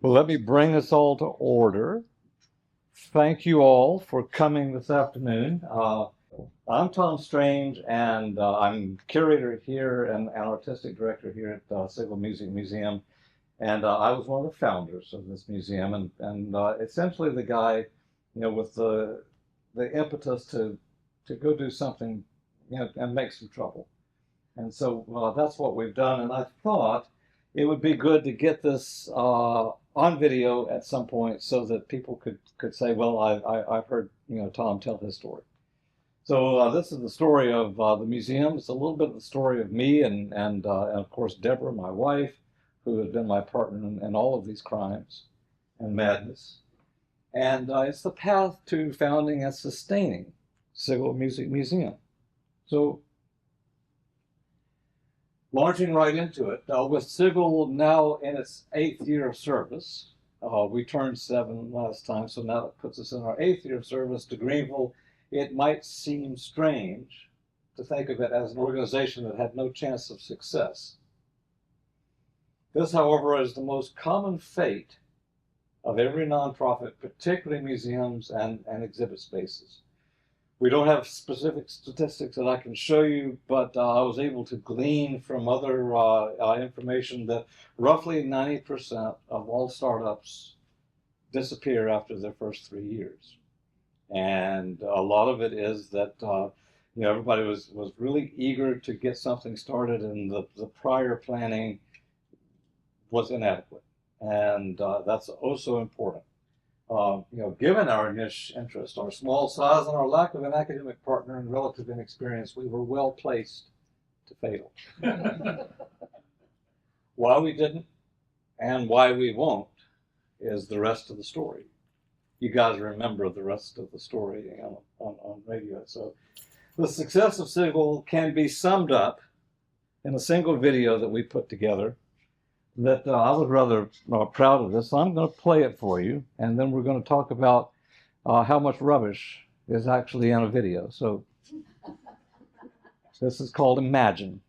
Well, let me bring us all to order. Thank you all for coming this afternoon. I'm Tom Strange, and I'm curator here and artistic director here at Sigal Music Museum. And I was one of the founders of this museum, and essentially the guy, with the impetus to go do something, and make some trouble. And so that's what we've done. And I thought it would be good to get this on video at some point so that people could say, well, I've heard Tom tell his story. So this is the story of the museum. It's a little bit of the story of me and of course Deborah, my wife, who has been my partner in all of these crimes and madness. And it's the path to founding and sustaining Sigal Music Museum. So launching right into it, with Sigal now in its 8th year of service, we turned 7 last time, so now that puts us in our 8th year of service to Greenville. It might seem strange to think of it as an organization that had no chance of success. This, however, is the most common fate of every nonprofit, particularly museums and exhibit spaces. We don't have specific statistics that I can show you, but I was able to glean from other information that roughly 90% of all startups disappear after their first 3 years. And a lot of it is that everybody was really eager to get something started, and the prior planning was inadequate. And that's also important. Given our niche interest, our small size, and our lack of an academic partner and relative inexperience, we were well placed to fail. Why we didn't and why we won't is the rest of the story. You guys remember the rest of the story on radio. So the success of Sigal can be summed up in a single video that we put together that I was rather proud of this. So I'm going to play it for you, and then we're going to talk about how much rubbish is actually in a video. So this is called Imagine.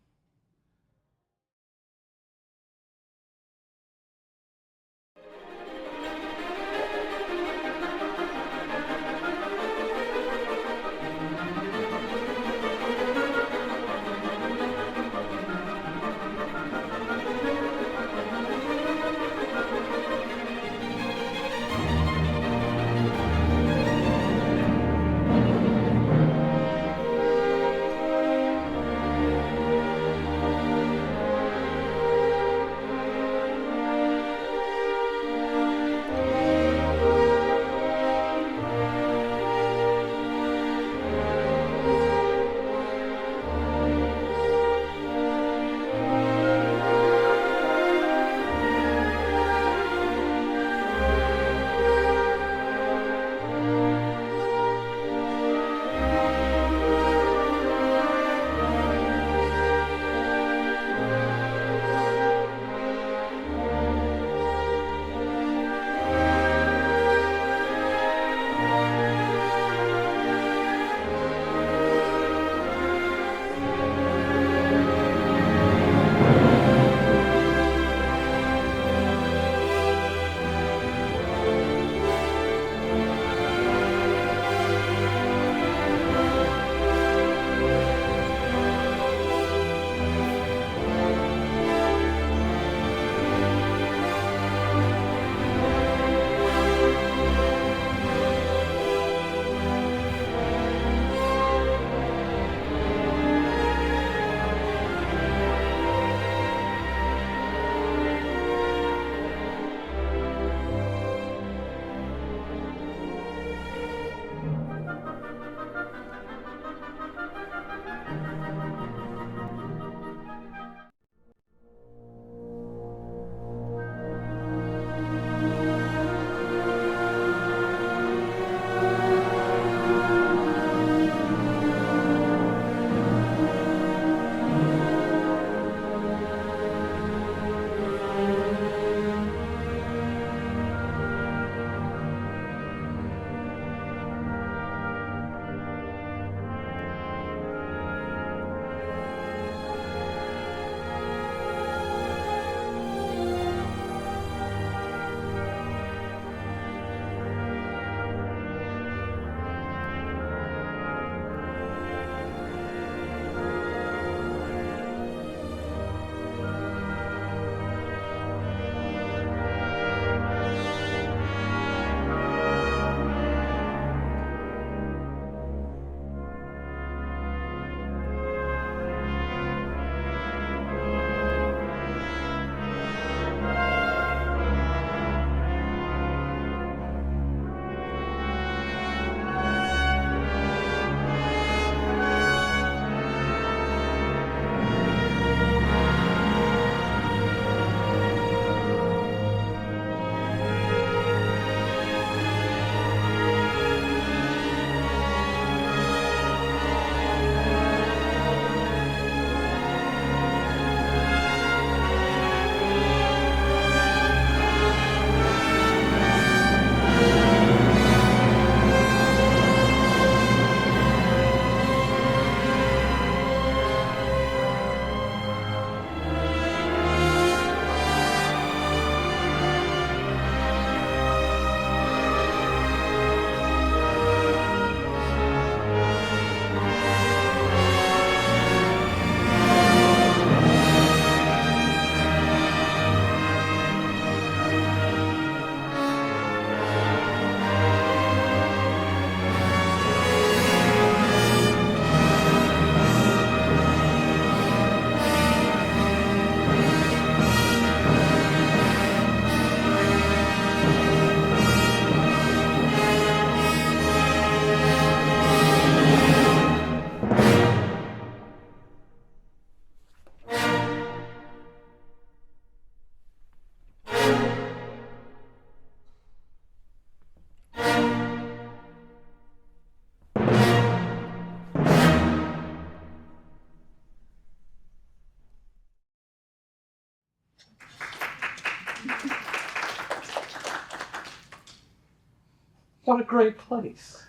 What a great place.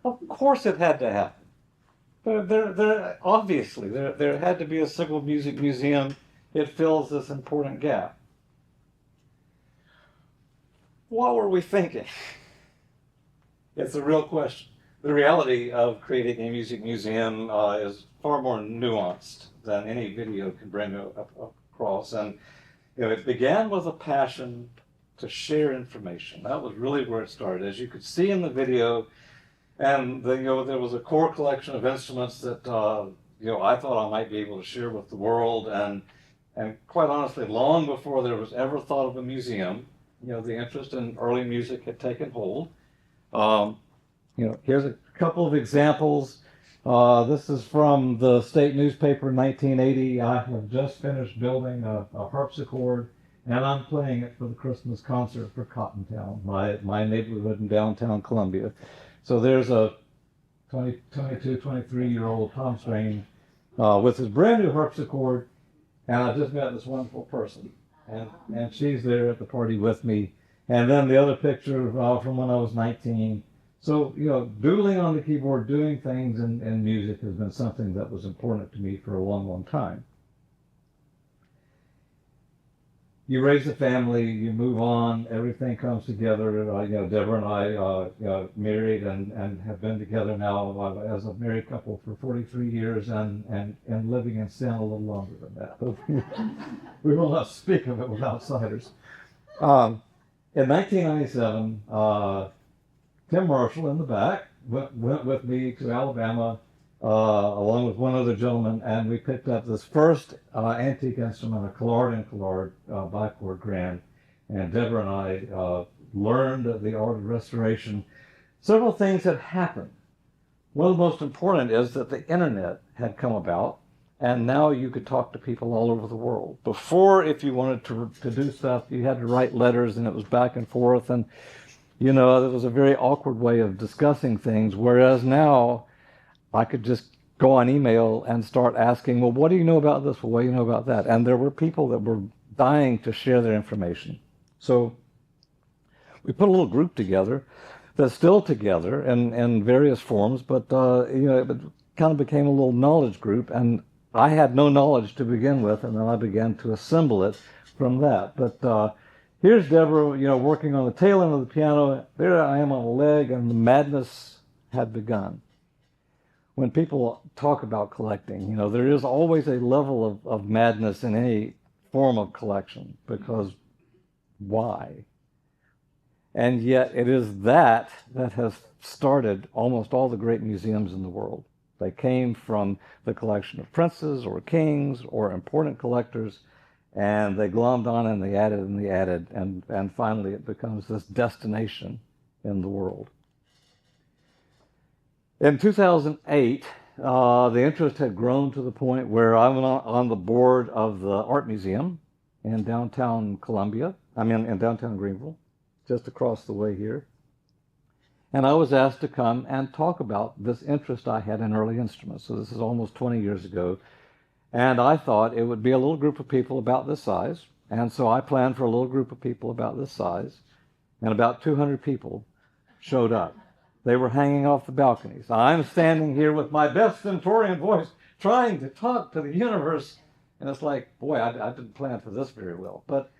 Of course it had to happen. Obviously, there had to be a Sigal Music Museum. It fills this important gap. What were we thinking? It's a real question. The reality of creating a music museum is far more nuanced than any video can bring across. And it began with a passion to share information. That was really where it started. As you could see in the video, and there was a core collection of instruments that I thought I might be able to share with the world. And quite honestly, long before there was ever thought of a museum, the interest in early music had taken hold. Here's a couple of examples. This is from the state newspaper in 1980. I have just finished building a harpsichord, and I'm playing it for the Christmas concert for Cottontown, my neighborhood in downtown Columbia. So there's a 22, 23-year-old Tom Strain with his brand new harpsichord, and I just met this wonderful person, and she's there at the party with me. And then the other picture from when I was 19. So, doodling on the keyboard, doing things in music has been something that was important to me for a long, long time. You raise a family, you move on, everything comes together. Deborah and I married and have been together now as a married couple for 43 years and living in sin a little longer than that. We will not speak of it with outsiders. In 1997, Tim Marshall in the back went with me to Alabama along with one other gentleman, and we picked up this first antique instrument, a Collard and Collard bichord grand. And Deborah and I learned the art of restoration. Several things had happened. One of the most important is that the internet had come about, and now you could talk to people all over the world. Before, if you wanted to do stuff, you had to write letters, and it was back and forth, and it was a very awkward way of discussing things, whereas now I could just go on email and start asking, well, what do you know about this? Well, what do you know about that? And there were people that were dying to share their information. So we put a little group together that's still together in various forms, but it kind of became a little knowledge group, and I had no knowledge to begin with, and then I began to assemble it from that. But here's Deborah, working on the tail end of the piano. There I am on a leg, and the madness had begun. When people talk about collecting, there is always a level of madness in any form of collection, because why? And yet it is that has started almost all the great museums in the world. They came from the collection of princes or kings or important collectors, and they glommed on and they added, and finally it becomes this destination in the world. In 2008, the interest had grown to the point where I went on the board of the Art Museum in downtown in downtown Greenville, just across the way here. And I was asked to come and talk about this interest I had in early instruments. So this is almost 20 years ago. And I thought it would be a little group of people about this size. And so I planned for a little group of people about this size. And about 200 people showed up. They were hanging off the balconies. I'm standing here with my best stentorian voice trying to talk to the universe. And it's like, boy, I didn't plan for this very well. But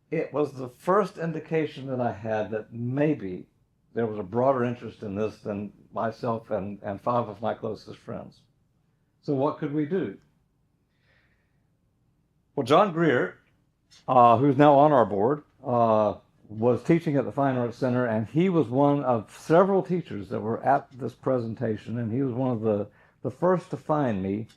it was the first indication that I had that maybe there was a broader interest in this than myself and 5 of my closest friends. So what could we do? Well, John Greer, who's now on our board, was teaching at the Fine Arts Center, and he was one of several teachers that were at this presentation, and he was one of the first to find me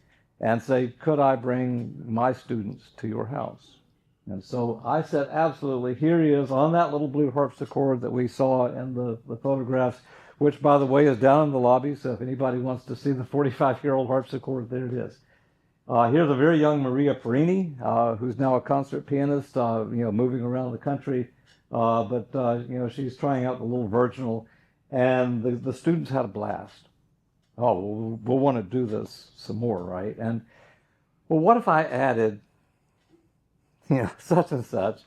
and say, could I bring my students to your house? And so I said, absolutely. Here he is on that little blue harpsichord that we saw in the photographs, which, by the way, is down in the lobby, so if anybody wants to see the 45-year-old harpsichord, there it is. Here's a very young Maria Perini, who's now a concert pianist, moving around the country. But she's trying out the little virginal, and the students had a blast. Oh, we'll want to do this some more, right? And, well, what if I added, such and such,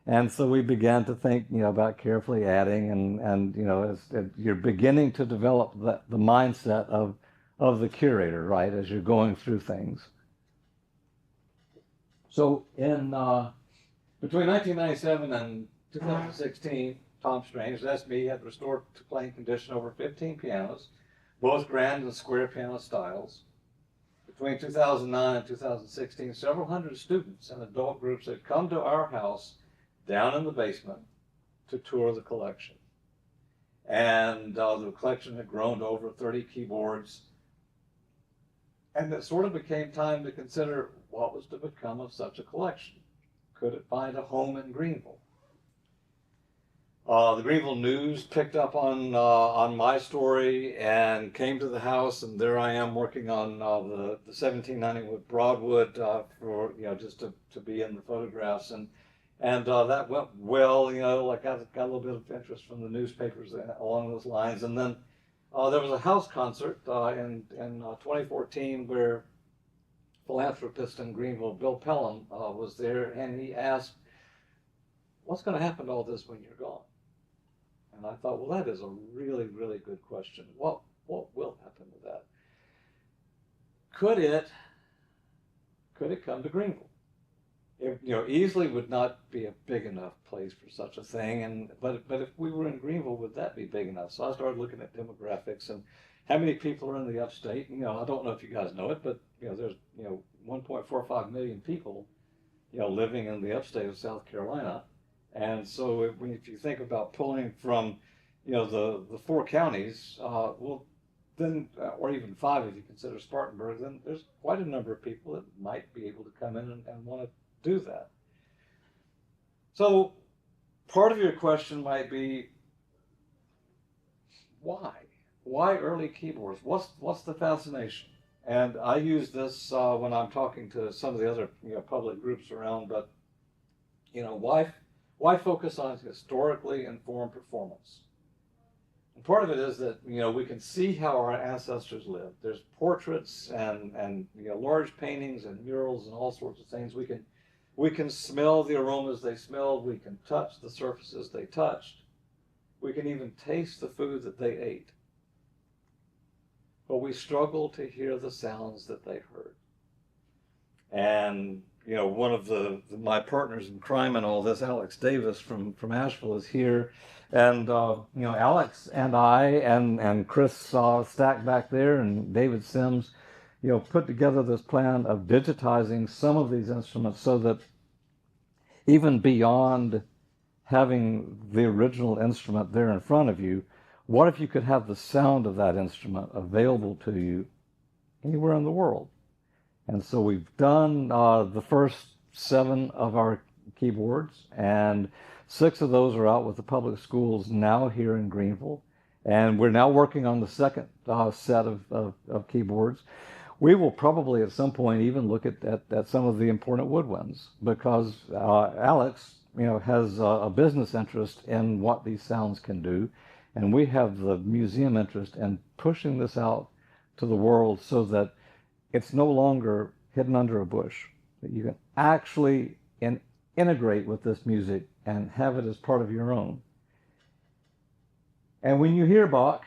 And so we began to think, about carefully adding, and you're beginning to develop the mindset of the curator, right, as you're going through things. So in between 1997 and 2016, Tom Strange, that's me, had restored to playing condition over 15 pianos, both grand and square piano styles. Between 2009 and 2016, several hundred students and adult groups had come to our house down in the basement to tour the collection. And the collection had grown to over 30 keyboards. And it sort of became time to consider what was to become of such a collection. Could it find a home in Greenville? The Greenville News picked up on my story and came to the house, and there I am working on the 1790 with Broadwood for just to be in the photographs, and that went well. Like I got a little bit of interest from the newspapers along those lines, and then there was a house concert in 2014 where philanthropist in Greenville, Bill Pelham, was there, and he asked, "What's going to happen to all this when you're gone?" And I thought, well, that is a really, really good question. What will happen to that? Could it come to Greenville? It, easily would not be a big enough place for such a thing. But if we were in Greenville, would that be big enough? So I started looking at demographics and how many people are in the upstate. I don't know if you guys know it, but there's 1.45 million people living in the upstate of South Carolina. And so if you think about pulling from, the 4 counties, well, then, or even 5 if you consider Spartanburg, then there's quite a number of people that might be able to come in and want to do that. So part of your question might be, why? Why early keyboards? What's the fascination? And I use this when I'm talking to some of the other public groups around, but why focus on historically informed performance? And part of it is that we can see how our ancestors lived. There's portraits and large paintings and murals and all sorts of things. We can smell the aromas they smelled. We can touch the surfaces they touched. We can even taste the food that they ate. But we struggle to hear the sounds that they heard. And one of my partners in crime and all this, Alex Davis from Asheville, is here, and Alex and I and Chris Stack back there and David Sims, put together this plan of digitizing some of these instruments so that even beyond having the original instrument there in front of you, what if you could have the sound of that instrument available to you anywhere in the world? And so we've done the first 7 of our keyboards, and 6 of those are out with the public schools now here in Greenville. And we're now working on the second set of keyboards. We will probably at some point even look at some of the important woodwinds, because Alex has a business interest in what these sounds can do, and we have the museum interest in pushing this out to the world so that it's no longer hidden under a bush, that you can actually integrate with this music and have it as part of your own. And when you hear Bach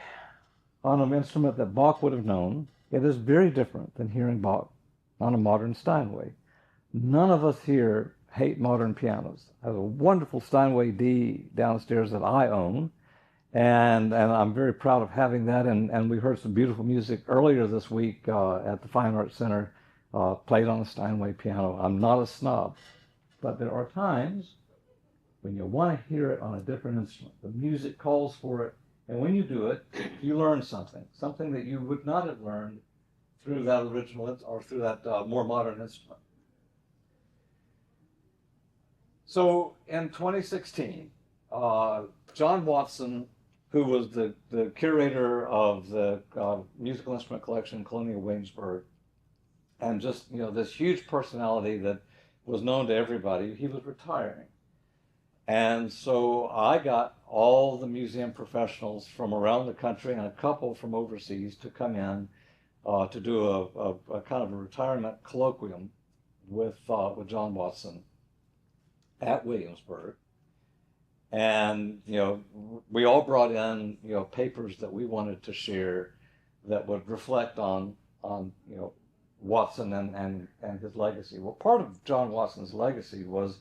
on an instrument that Bach would have known, it is very different than hearing Bach on a modern Steinway. None of us here hate modern pianos. I have a wonderful Steinway D downstairs that I own, and I'm very proud of having that. And we heard some beautiful music earlier this week at the Fine Arts Center, played on a Steinway piano. I'm not a snob, but there are times when you want to hear it on a different instrument. The music calls for it, and when you do it, you learn something that you would not have learned through that original or through that more modern instrument. So in 2016, John Watson, who was the curator of the musical instrument collection in Colonial Williamsburg, and just this huge personality that was known to everybody, he was retiring. And so I got all the museum professionals from around the country and a couple from overseas to come in to do a kind of a retirement colloquium with John Watson at Williamsburg. And, we all brought in, papers that we wanted to share that would reflect on, Watson and his legacy. Well, part of John Watson's legacy was,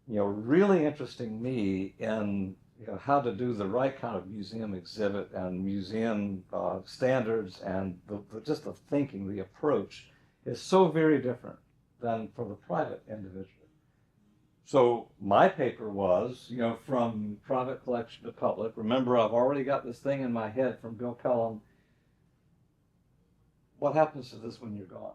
really interesting me in, how to do the right kind of museum exhibit and museum standards, and just the thinking, the approach is so very different than for the private individual. So my paper was, from private collection to public. Remember, I've already got this thing in my head from Bill Pelham. What happens to this when you're gone?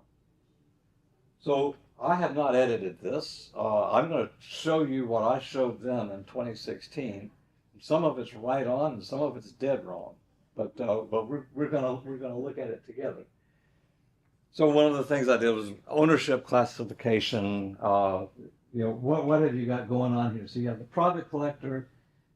So I have not edited this. I'm going to show you what I showed them in 2016. Some of it's right on, and some of it's dead wrong. But we're gonna look at it together. So one of the things I did was ownership classification. What have you got going on here? So you have the private collector,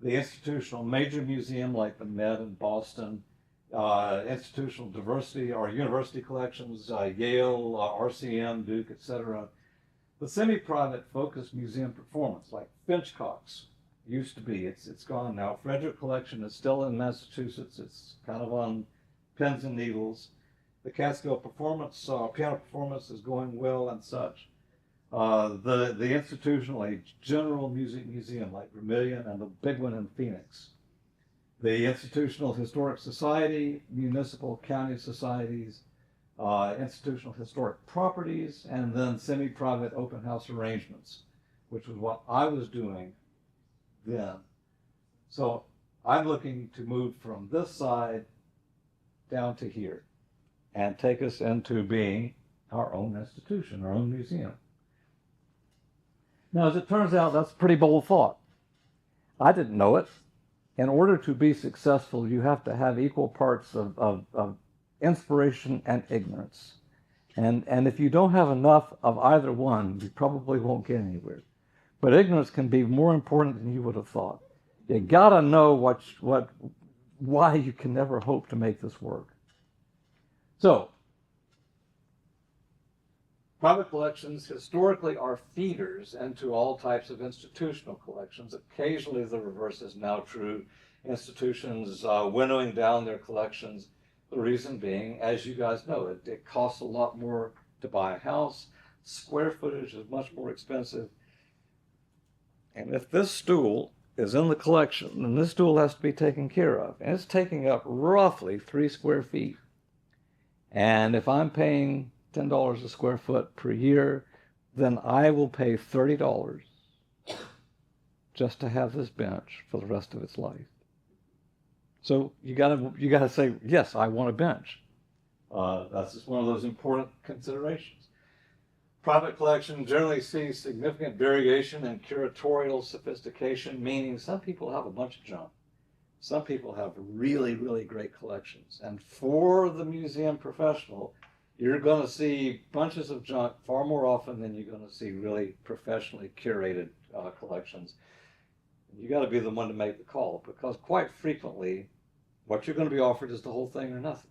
the institutional major museum like the Met in Boston, institutional diversity or university collections, Yale, RCM, Duke, etc. The semi-private focused museum performance like Finchcock's used to be. It's gone now. Frederick Collection is still in Massachusetts. It's kind of on pins and needles. The Catskill Performance, piano performance is going well and such. The institutional, a general music museum like Vermilion and the big one in Phoenix. The institutional historic society, municipal county societies, institutional historic properties, and then semi-private open house arrangements, which was what I was doing then. So I'm looking to move from this side down to here and take us into being our own institution, our own museum. Now, as it turns out, that's a pretty bold thought. I didn't know it. In order to be successful, you have to have equal parts of inspiration and ignorance. And if you don't have enough of either one, you probably won't get anywhere. But ignorance can be more important than you would have thought. You gotta know why you can never hope to make this work. So, private collections historically are feeders into all types of institutional collections. Occasionally the reverse is now true. Institutions winnowing down their collections. The reason being, as you guys know, it costs a lot more to buy a house. Square footage is much more expensive. And if this stool is in the collection, then this stool has to be taken care of. And it's taking up roughly 3 square feet. And if I'm paying $10 a square foot per year, then I will pay $30 just to have this bench for the rest of its life. So you gotta say, yes, I want a bench. That's just one of those important considerations. Private collection generally sees significant variation in curatorial sophistication, meaning some people have a bunch of junk. Some people have really, really great collections. And for the museum professional, you're going to see bunches of junk far more often than you're going to see really professionally curated collections. You got to be the one to make the call, because quite frequently, what you're going to be offered is the whole thing or nothing.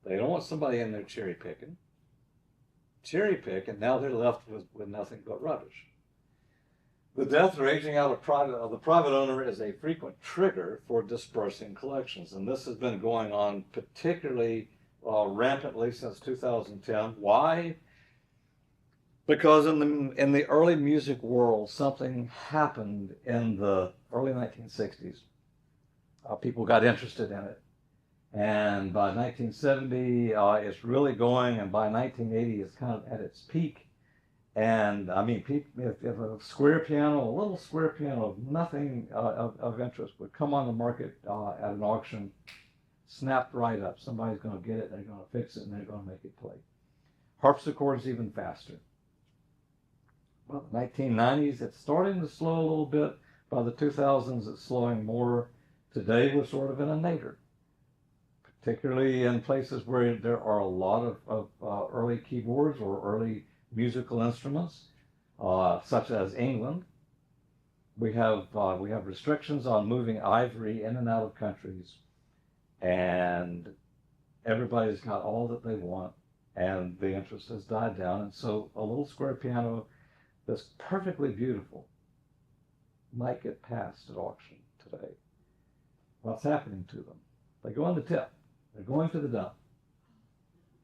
They don't want somebody in there cherry picking, and now they're left with nothing but rubbish. The death or aging out of the private owner is a frequent trigger for dispersing collections, and this has been going on particularly rampantly since 2010. Why? Because in the early music world, something happened in the early 1960s. People got interested in it. And by 1970, it's really going, and by 1980, it's kind of at its peak. And I mean, if a square piano, a little square piano of nothing of interest would come on the market at an auction, snapped right up. Somebody's going to get it, they're going to fix it, and they're going to make it play. Harpsichords even faster. Well, the 1990s, it's starting to slow a little bit. By the 2000s, it's slowing more. Today, we're sort of in a nadir, particularly in places where there are a lot of early keyboards or early musical instruments, such as England. We have restrictions on moving ivory in and out of countries, and everybody's got all that they want, and the interest has died down. And so a little square piano that's perfectly beautiful might get passed at auction today. What's happening to them? They go on the tip. They're going to the dump.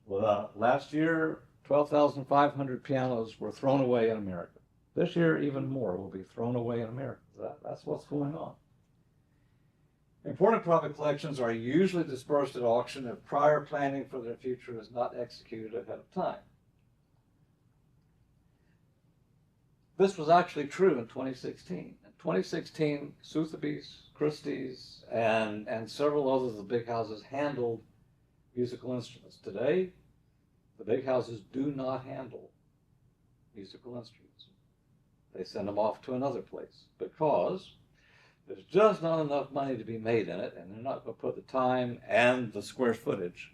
Well, last year, 12,500 pianos were thrown away in America. This year, even more will be thrown away in America. That's what's going on. Important private collections are usually dispersed at auction if prior planning for their future is not executed ahead of time. This was actually true in 2016. In 2016, Sotheby's, Christie's, and several others of the big houses handled musical instruments. Today, the big houses do not handle musical instruments. They send them off to another place because there's just not enough money to be made in it, and they're not going to put the time and the square footage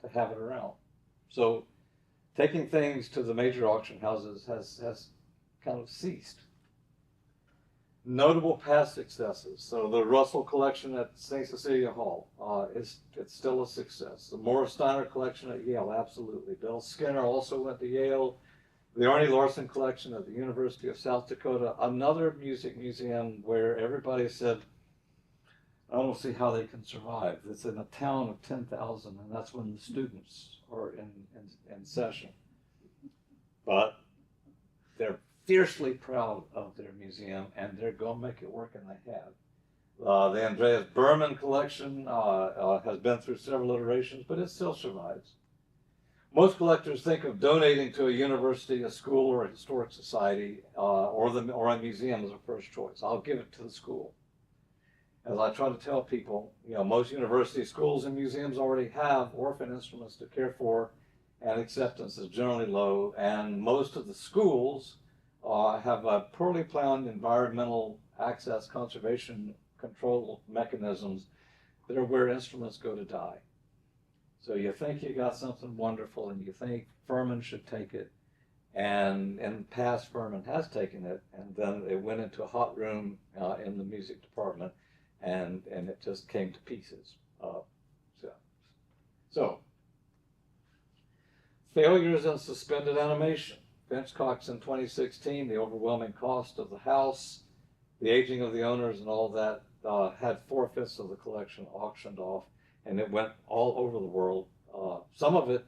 to have it around. So taking things to the major auction houses has kind of ceased. Notable past successes. So the Russell collection at St. Cecilia Hall, it's still a success. The Morris Steiner collection at Yale, absolutely. Bill Skinner also went to Yale. The Arnie Larson collection at the University of South Dakota, another music museum where everybody said, I don't see how they can survive. It's in a town of 10,000, and that's when the students are in session. But they're fiercely proud of their museum, and they're going to make it work, and they have. The Andreas Berman collection has been through several iterations, but it still survives. Most collectors think of donating to a university, a school, or a historic society, or a museum as a first choice. I'll give it to the school. As I try to tell people, most university schools and museums already have orphan instruments to care for, and acceptance is generally low, and most of the schools have poorly planned environmental access conservation control mechanisms that are where instruments go to die. So you think you got something wonderful, and you think Furman should take it, and in the past Furman has taken it, and then it went into a hot room in the music department, and it just came to pieces. So failures in suspended animation. Finch Cox in 2016, the overwhelming cost of the house, the aging of the owners, and all that had 4/5 of the collection auctioned off, and it went all over the world. Some of it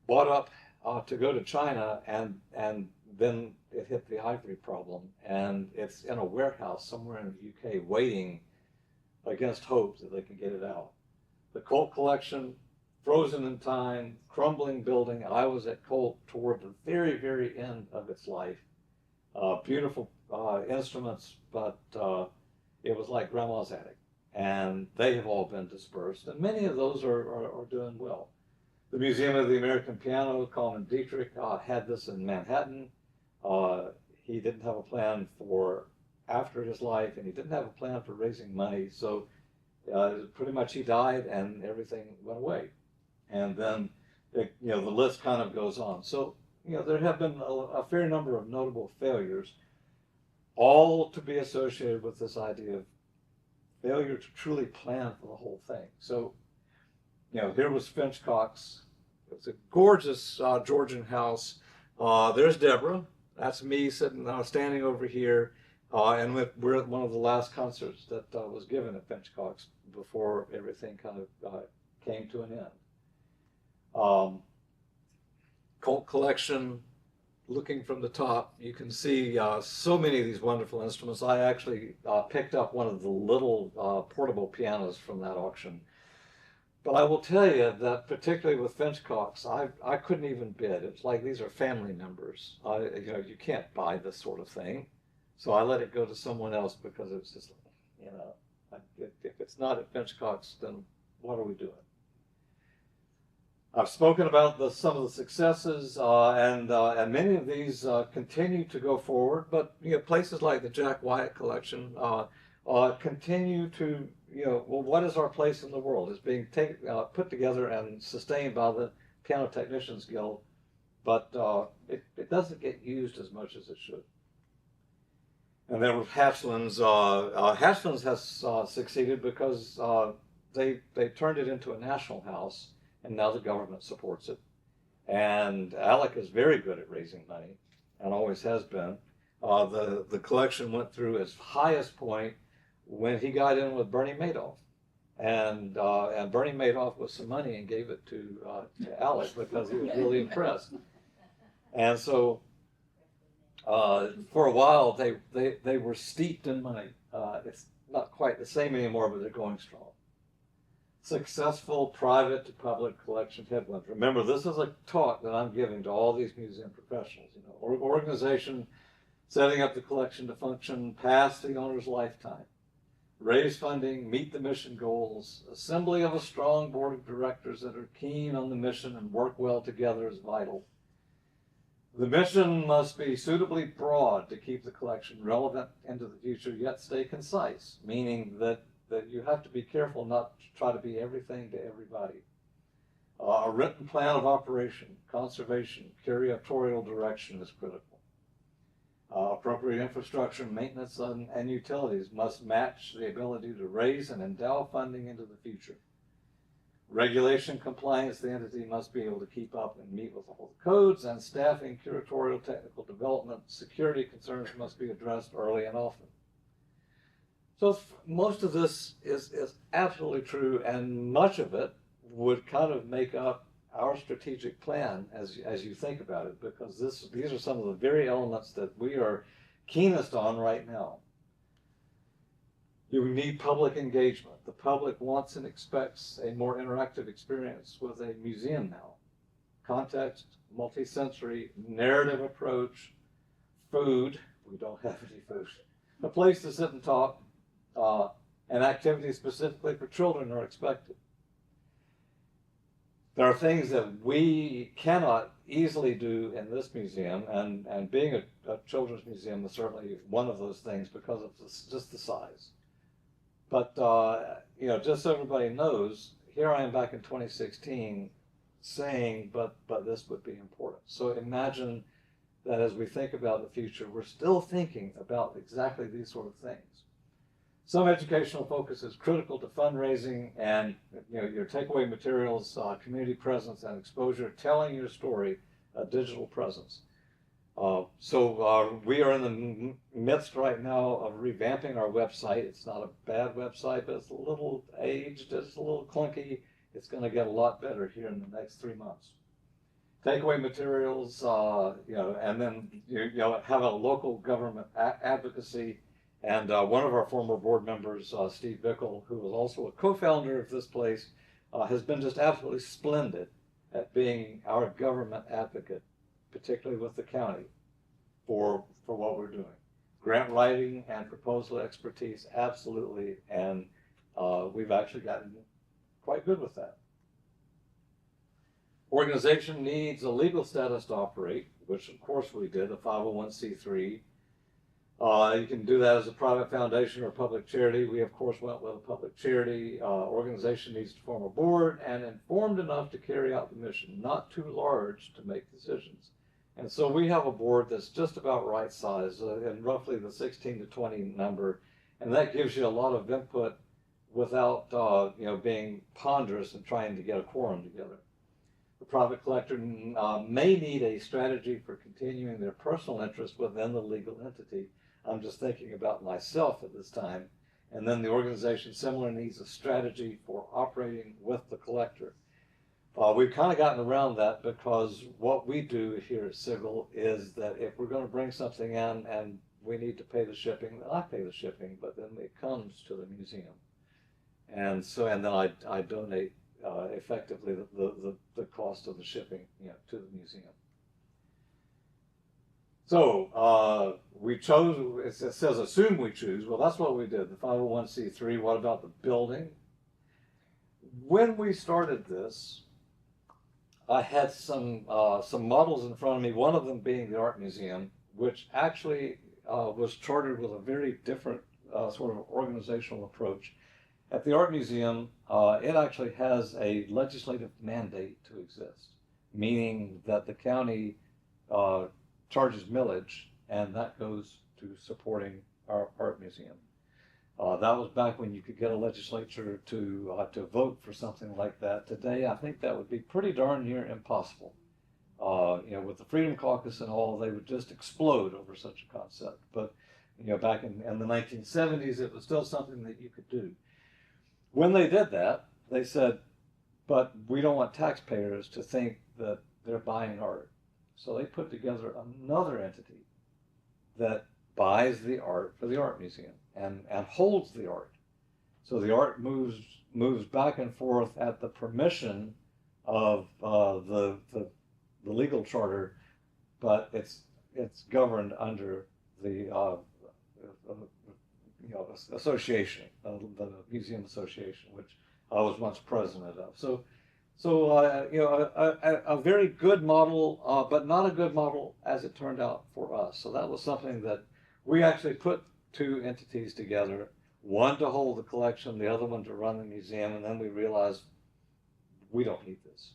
bought up to go to China, and then it hit the ivory problem, and it's in a warehouse somewhere in the UK waiting against hope that they can get it out. The Colt collection, frozen in time, crumbling building. I was at Colt toward the very, very end of its life. Beautiful instruments, but it was like grandma's attic. And they have all been dispersed, and many of those are doing well. The Museum of the American Piano, Coleman Dietrich, had this in Manhattan. He didn't have a plan for after his life, and he didn't have a plan for raising money, so pretty much he died and everything went away. And then the list kind of goes on. So there have been a fair number of notable failures, all to be associated with this idea of failure to truly plan for the whole thing. So, here was Finch Cox. It was a gorgeous Georgian house. There's Deborah. That's me standing over here. And we're at one of the last concerts that was given at Finch Cox before everything kind of came to an end. Colt collection, looking from the top, you can see so many of these wonderful instruments. I actually picked up one of the little portable pianos from that auction. But I will tell you that particularly with Finch Cox, I couldn't even bid. It's like these are family members. You can't buy this sort of thing. So I let it go to someone else because it's just, if it's not at Finch Cox, then what are we doing? I've spoken about some of the successes, and many of these continue to go forward. But places like the Jack Wyatt collection continue to, what is our place in the world? It's being put together and sustained by the Piano Technicians Guild, but it doesn't get used as much as it should. And then with Hatchlands, Hatchlands has succeeded because they turned it into a national house. And now the government supports it. And Alec is very good at raising money, and always has been. The collection went through its highest point when he got in with Bernie Madoff. And Bernie made off with some money and gave it to Alec because he was really impressed. And so for a while they were steeped in money. It's not quite the same anymore, but they're going strong. Successful private to public collection headwinds. Remember, this is a talk that I'm giving to all these museum professionals. You know, organization setting up the collection to function past the owner's lifetime. Raise funding, meet the mission goals, assembly of a strong board of directors that are keen on the mission and work well together is vital. The mission must be suitably broad to keep the collection relevant into the future, yet stay concise, meaning that you have to be careful not to try to be everything to everybody. A written plan of operation, conservation, curatorial direction is critical. Appropriate infrastructure, maintenance, and utilities must match the ability to raise and endow funding into the future. Regulation compliance, the entity must be able to keep up and meet with all the codes, and staffing, curatorial, technical development, security concerns must be addressed early and often. So most of this is absolutely true, and much of it would kind of make up our strategic plan as you think about it, because these are some of the very elements that we are keenest on right now. You need public engagement. The public wants and expects a more interactive experience with a museum now. Context, multisensory, narrative approach, food, we don't have any food, a place to sit and talk, and activities specifically for children are expected. There are things that we cannot easily do in this museum, and being a children's museum is certainly one of those things because of just the size. But, you know, just so everybody knows, here I am back in 2016 saying, but this would be important. So imagine that as we think about the future, we're still thinking about exactly these sort of things. Some educational focus is critical to fundraising and, you know, your takeaway materials, community presence and exposure, telling your story, a digital presence. So we are in the midst right now of revamping our website. It's not a bad website, but it's a little aged, it's a little clunky. It's going to get a lot better here in the next 3 months. Takeaway materials, you know, and then you know, have a local government advocacy. And one of our former board members, Steve Bickle, who was also a co-founder of this place, has been just absolutely splendid at being our government advocate, particularly with the county, for what we're doing. Grant writing and proposal expertise, absolutely, and we've actually gotten quite good with that. Organization needs a legal status to operate, which of course we did, a 501c3. You can do that as a private foundation or public charity. We, of course, went with a public charity. Organization needs to form a board and informed enough to carry out the mission, not too large to make decisions. And so we have a board that's just about right size, and roughly the 16 to 20 number, and that gives you a lot of input without you know, being ponderous and trying to get a quorum together. The private collector may need a strategy for continuing their personal interest within the legal entity. I'm just thinking about myself at this time. And then the organization similarly needs a strategy for operating with the collector. We've kind of gotten around that because what we do here at Sigal is that if we're going to bring something in and we need to pay the shipping, then I pay the shipping, but then it comes to the museum. And so, and then I donate effectively the cost of the shipping, you know, to the museum. So we chose, it says assume we choose. Well, that's what we did, the 501c3. What about the building? When we started this, I had some models in front of me, one of them being the Art Museum, which actually was chartered with a very different sort of organizational approach. At the Art Museum, it actually has a legislative mandate to exist, meaning that the county charges millage, and that goes to supporting our art museum. That was back when you could get a legislature to vote for something like that. Today, I think that would be pretty darn near impossible. With the Freedom Caucus and all, they would just explode over such a concept. But, back in the 1970s, it was still something that you could do. When they did that, they said, but we don't want taxpayers to think that they're buying art. So they put together another entity that buys the art for the art museum and holds the art. So the art moves back and forth at the permission of the legal charter, but it's governed under the association, the museum association, which I was once president of. So a very good model, but not a good model as it turned out for us. So that was something that we actually put two entities together, one to hold the collection, the other one to run the museum, and then we realized we don't need this,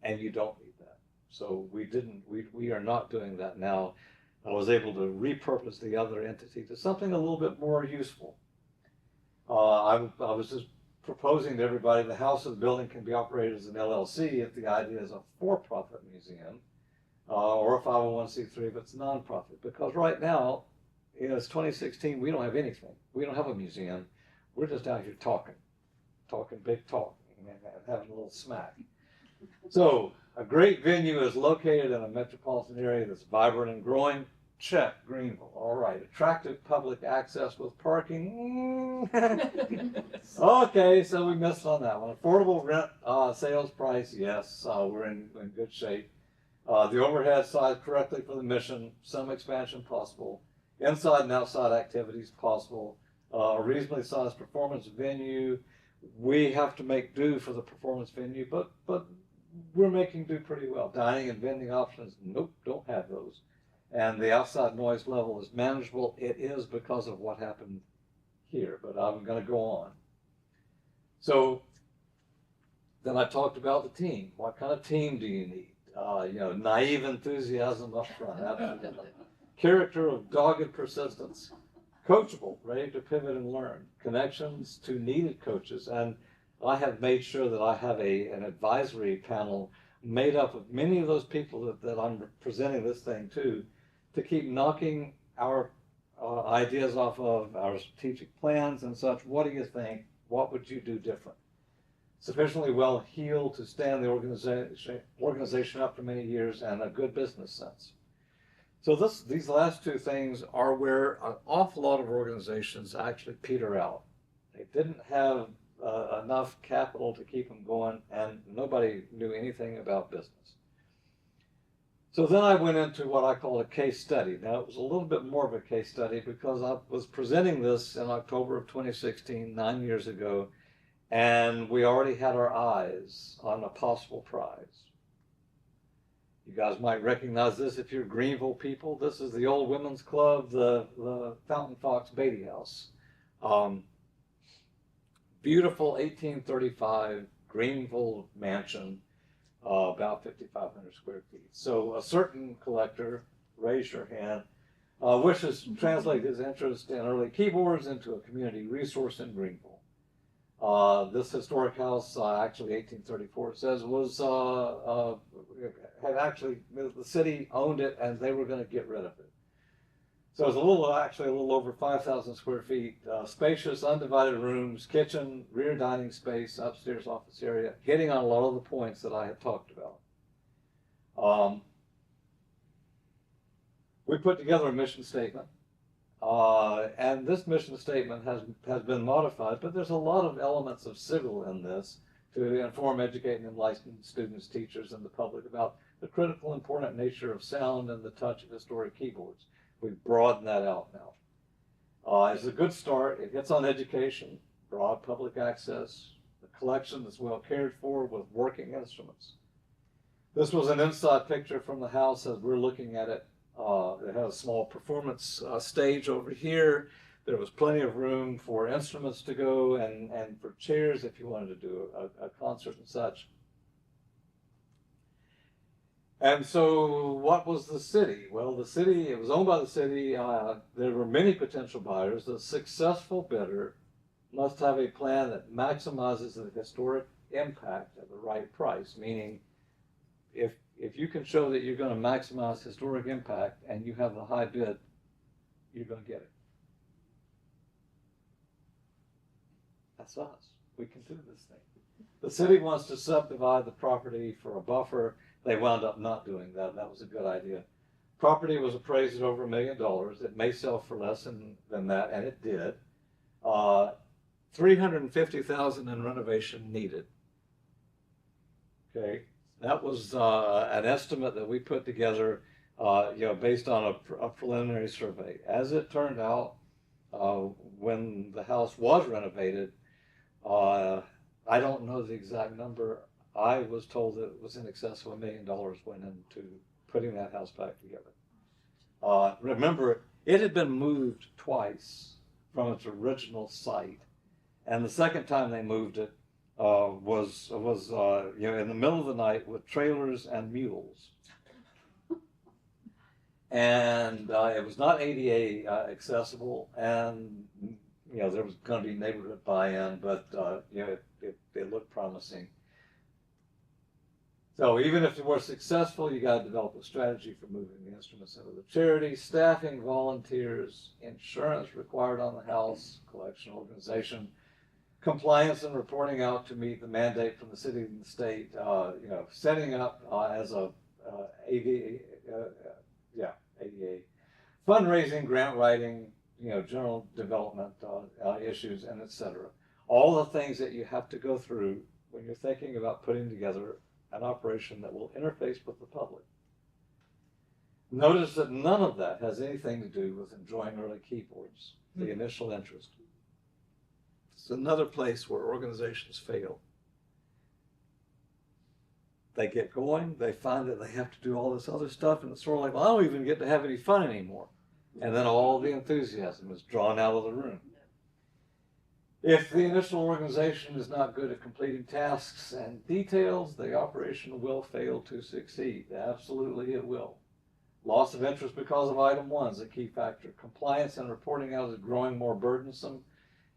and you don't need that. So we are not doing that now. I was able to repurpose the other entity to something a little bit more useful. I was just proposing to everybody the house or the building can be operated as an LLC if the idea is a for-profit museum, or a 501c3 if it's nonprofit. Because right now, it's 2016, we don't have anything. We don't have a museum. We're just out here talking big talk, and having a little smack. So a great venue is located in a metropolitan area that's vibrant and growing. Check, Greenville. All right. Attractive public access with parking. Okay, so we missed on that one. Affordable rent sales price, yes, we're in good shape. The overhead sized correctly for the mission, some expansion possible. Inside and outside activities possible. A reasonably sized performance venue. We have to make do for the performance venue, but we're making do pretty well. Dining and vending options, nope, don't have those. And the outside noise level is manageable. It is because of what happened here, but I'm going to go on. So then I talked about the team. What kind of team do you need? Naive enthusiasm up front, absolutely. Character of dogged persistence. Coachable, ready to pivot and learn. Connections to needed coaches. And I have made sure that I have an advisory panel made up of many of those people that I'm presenting this thing to keep knocking our ideas off of our strategic plans and such. What do you think? What would you do different? Sufficiently well heeled to stand the organization up for many years and a good business sense. So these last two things are where an awful lot of organizations actually peter out. They didn't have enough capital to keep them going, and nobody knew anything about business. So then I went into what I call a case study. Now, it was a little bit more of a case study because I was presenting this in October of 2016, 9 years ago, and we already had our eyes on a possible prize. You guys might recognize this if you're Greenville people. This is the old women's club, the Fountain Fox Beatty House. Beautiful 1835 Greenville mansion, about 5,500 square feet. So a certain collector, raise your hand, wishes to translate his interest in early keyboards into a community resource in Greenville. This historic house, actually 1834 it says, had actually, the city owned it and they were going to get rid of it. So it's a little over 5,000 square feet, spacious, undivided rooms, kitchen, rear dining space, upstairs office area, hitting on a lot of the points that I had talked about. We put together a mission statement, and this mission statement has been modified, but there's a lot of elements of Sigal in this to inform, educate, and enlighten students, teachers, and the public about the critical, important nature of sound and the touch of historic keyboards. We've broadened that out now. It's a good start. It hits on education, broad public access, the collection that's well cared for with working instruments. This was an inside picture from the house as we're looking at it. It had a small performance stage over here. There was plenty of room for instruments to go and for chairs if you wanted to do a concert and such. And so what was the city? Well, the city, it was owned by the city. There were many potential buyers. The successful bidder must have a plan that maximizes the historic impact at the right price, meaning if if you can show that you're going to maximize historic impact and you have the high bid, you're going to get it. That's us. We can do this thing. The city wants to subdivide the property for a buffer. They wound up not doing that. That was a good idea. Property was appraised at over $1 million. It may sell for less than that, and it did. $350,000 in renovation needed. Okay, that was an estimate that we put together, based on a preliminary survey. As it turned out, when the house was renovated, I don't know the exact number. I was told that it was in excess of $1 million went into putting that house back together. Remember, it had been moved twice from its original site, and the second time they moved it was in the middle of the night with trailers and mules, and it was not ADA accessible, and there was going to be neighborhood buy-in, but it looked promising. So even if it were successful, you got to develop a strategy for moving the instruments into the charity, staffing, volunteers, insurance required on the house, collection organization, compliance and reporting out to meet the mandate from the city and the state, setting up as a ADA, fundraising, grant writing, general development issues, and etc. All the things that you have to go through when you're thinking about putting together an operation that will interface with the public. Notice that none of that has anything to do with enjoying early keyboards, the initial interest. It's another place where organizations fail. They get going, they find that they have to do all this other stuff, and it's sort of like, well, I don't even get to have any fun anymore. And then all the enthusiasm is drawn out of the room. If the initial organization is not good at completing tasks and details, the operation will fail to succeed. Absolutely it will. Loss of interest because of item 1 is a key factor. Compliance and reporting out is growing more burdensome.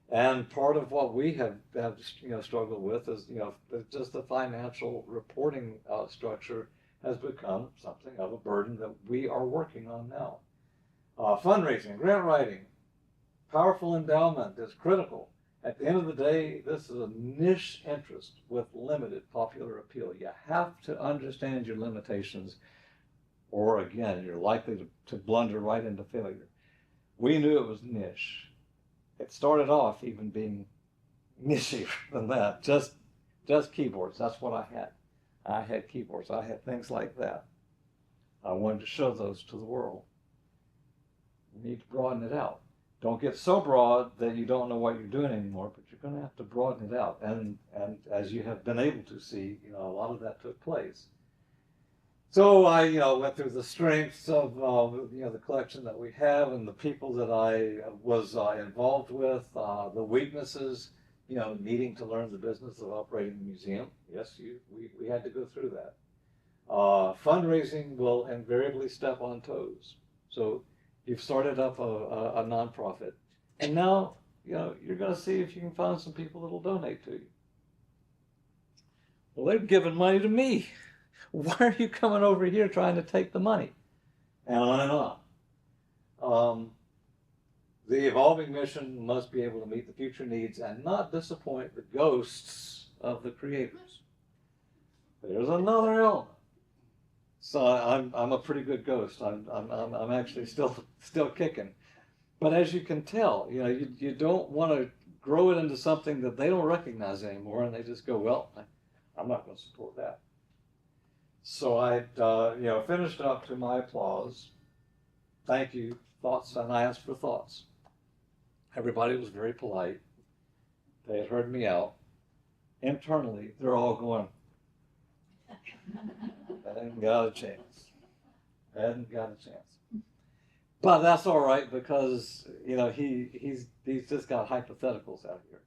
And part of what we have struggled with is, just the financial reporting structure has become something of a burden that we are working on now. Fundraising, grant writing, powerful endowment is critical. At the end of the day, this is a niche interest with limited popular appeal. You have to understand your limitations, or again, you're likely to blunder right into failure. We knew it was niche. It started off even being nichier than that. Just keyboards. That's what I had. I had keyboards. I had things like that. I wanted to show those to the world. You need to broaden it out. Don't get so broad that you don't know what you're doing anymore, but you're going to have to broaden it out. And as you have been able to see, a lot of that took place. So I, went through the strengths of, the collection that we have and the people that I was involved with, the weaknesses, needing to learn the business of operating a museum. Yes, we had to go through that. Fundraising will invariably step on toes. So you've started up a nonprofit, and now you're going to see if you can find some people that will donate to you. Well, they've given money to me. Why are you coming over here trying to take the money? And on and on. The evolving mission must be able to meet the future needs and not disappoint the ghosts of the creators. There's another element. So I'm a pretty good ghost. I'm actually still kicking. But as you can tell, you don't want to grow it into something that they don't recognize anymore, and they just go, well, I'm not going to support that. So I finished up to my applause. Thank you, thoughts, and I asked for thoughts. Everybody was very polite. They had heard me out. Internally, they're all going, I hadn't got a chance. But that's all right, because he's just got hypotheticals out here.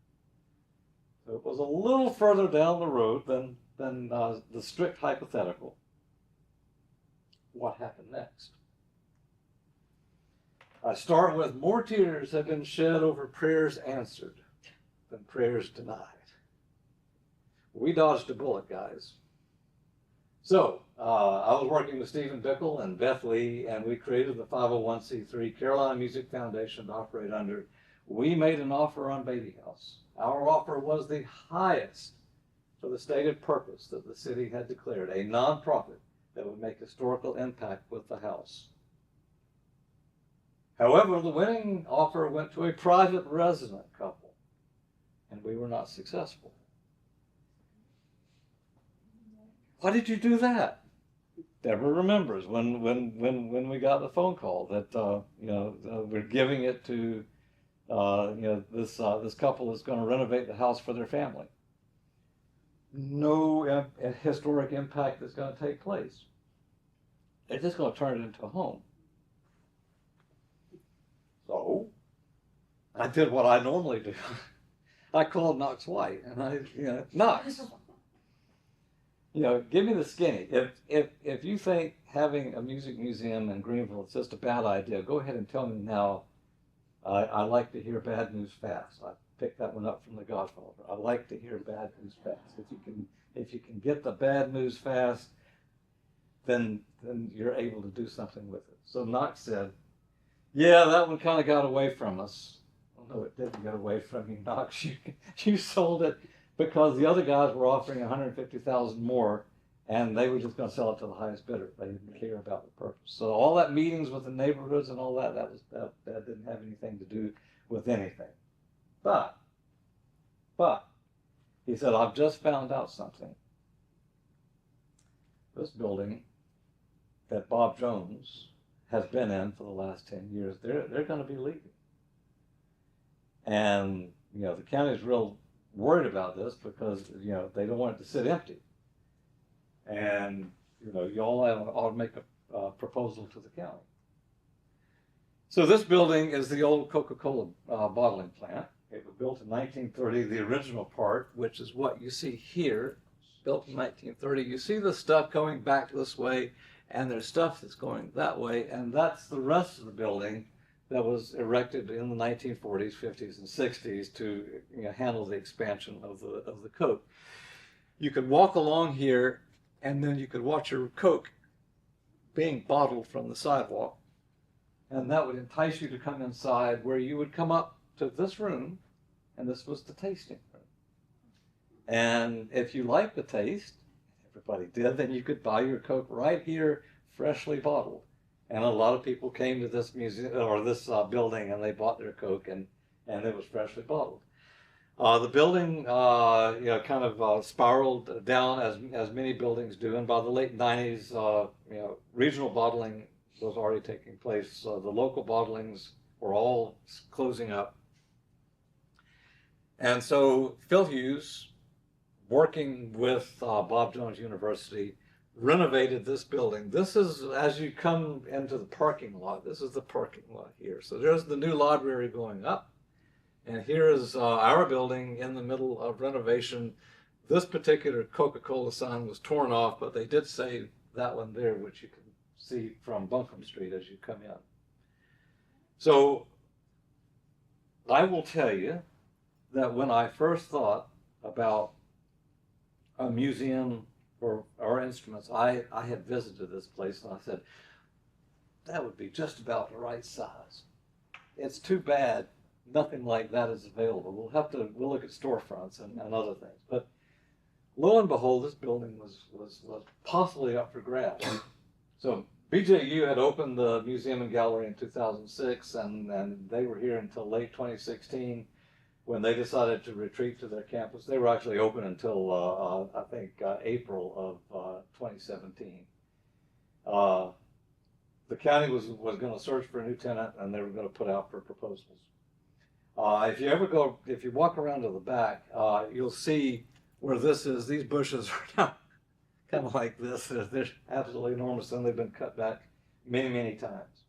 So it was a little further down the road than the strict hypothetical. What happened next? I start with more tears have been shed over prayers answered than prayers denied. We dodged a bullet, guys. So I was working with Stephen Bickle and Beth Lee, and we created the 501c3 Carolina Music Foundation to operate under. We made an offer on Baby House. Our offer was the highest for the stated purpose that the city had declared, a nonprofit that would make historical impact with the house. However, the winning offer went to a private resident couple, and we were not successful. Why did you do that? Deborah remembers when we got the phone call that we're giving it to this couple is going to renovate the house for their family. No historic impact is going to take place. They're just going to turn it into a home. So I did what I normally do. I called Knox White and Knox, give me the skinny. If you think having a music museum in Greenville is just a bad idea, go ahead and tell me now. I like to hear bad news fast. I picked that one up from The Godfather. I like to hear bad news fast. If you can get the bad news fast, then you're able to do something with it. So Knox said, yeah, that one kind of got away from us. Well, no, it didn't get away from you, Knox. You sold it because the other guys were offering $150,000 more, and they were just going to sell it to the highest bidder. They didn't care about the purpose. So all that meetings with the neighborhoods and all that didn't have anything to do with anything. But he said, I've just found out something. This building that Bob Jones has been in for the last 10 years, they're going to be leaving. And, the county's real worried about this because, they don't want it to sit empty. And, you all ought to make a proposal to the county. So this building is the old Coca-Cola bottling plant. It was built in 1930, the original part, which is what you see here, built in 1930. You see the stuff going back this way, and there's stuff that's going that way, and that's the rest of the building that was erected in the 1940s, 50s, and 60s to handle the expansion of the Coke. You could walk along here, and then you could watch your Coke being bottled from the sidewalk, and that would entice you to come inside, where you would come up to this room, and this was the tasting room. And if you liked the taste, everybody did, then you could buy your Coke right here, freshly bottled. And a lot of people came to this museum or this building, and they bought their Coke, and it was freshly bottled. The building, kind of spiraled down as many buildings do, and by the late 90s, regional bottling was already taking place. The local bottlings were all closing up. And so Phil Hughes, working with Bob Jones University, renovated this building. This is, as you come into the parking lot, this is the parking lot here. So there's the new library going up. And here is our building in the middle of renovation. This particular Coca-Cola sign was torn off, but they did save that one there, which you can see from Buncombe Street as you come in. So I will tell you that when I first thought about a museum for our instruments, I had visited this place, and I said, that would be just about the right size. It's too bad nothing like that is available. We'll look at storefronts and other things. But lo and behold, this building was possibly up for grabs. So BJU had opened the museum and gallery in 2006, and they were here until late 2016 when they decided to retreat to their campus. They were actually open until, I think, April of 2017. The county was going to search for a new tenant, and they were going to put out for proposals. If you walk around to the back, you'll see where this is. These bushes are now kind of like this. They're absolutely enormous, and they've been cut back many, many times.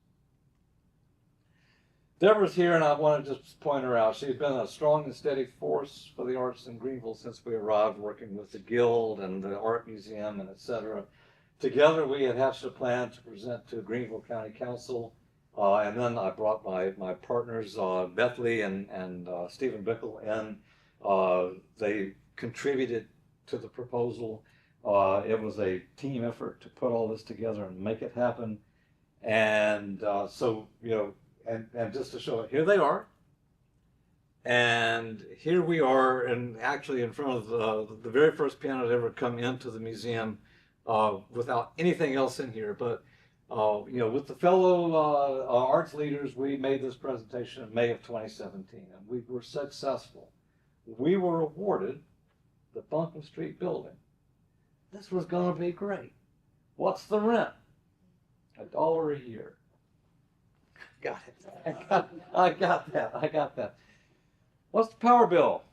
Deborah's here, and I want to just point her out. She's been a strong and steady force for the arts in Greenville since we arrived, working with the Guild and the Art Museum and etc. Together, we had hatched a plan to present to Greenville County Council. And then I brought my partners, Beth Lee and Stephen Bickle, in. They contributed to the proposal. It was a team effort to put all this together and make it happen. And so, and just to show it, here they are. And here we are, and actually in front of the very first piano to ever come into the museum without anything else in here. But, with the fellow arts leaders, we made this presentation in May of 2017, and we were successful. We were awarded the Buncombe Street building. This was going to be great. What's the rent? $1 a year. Got it. I got that. What's the power bill?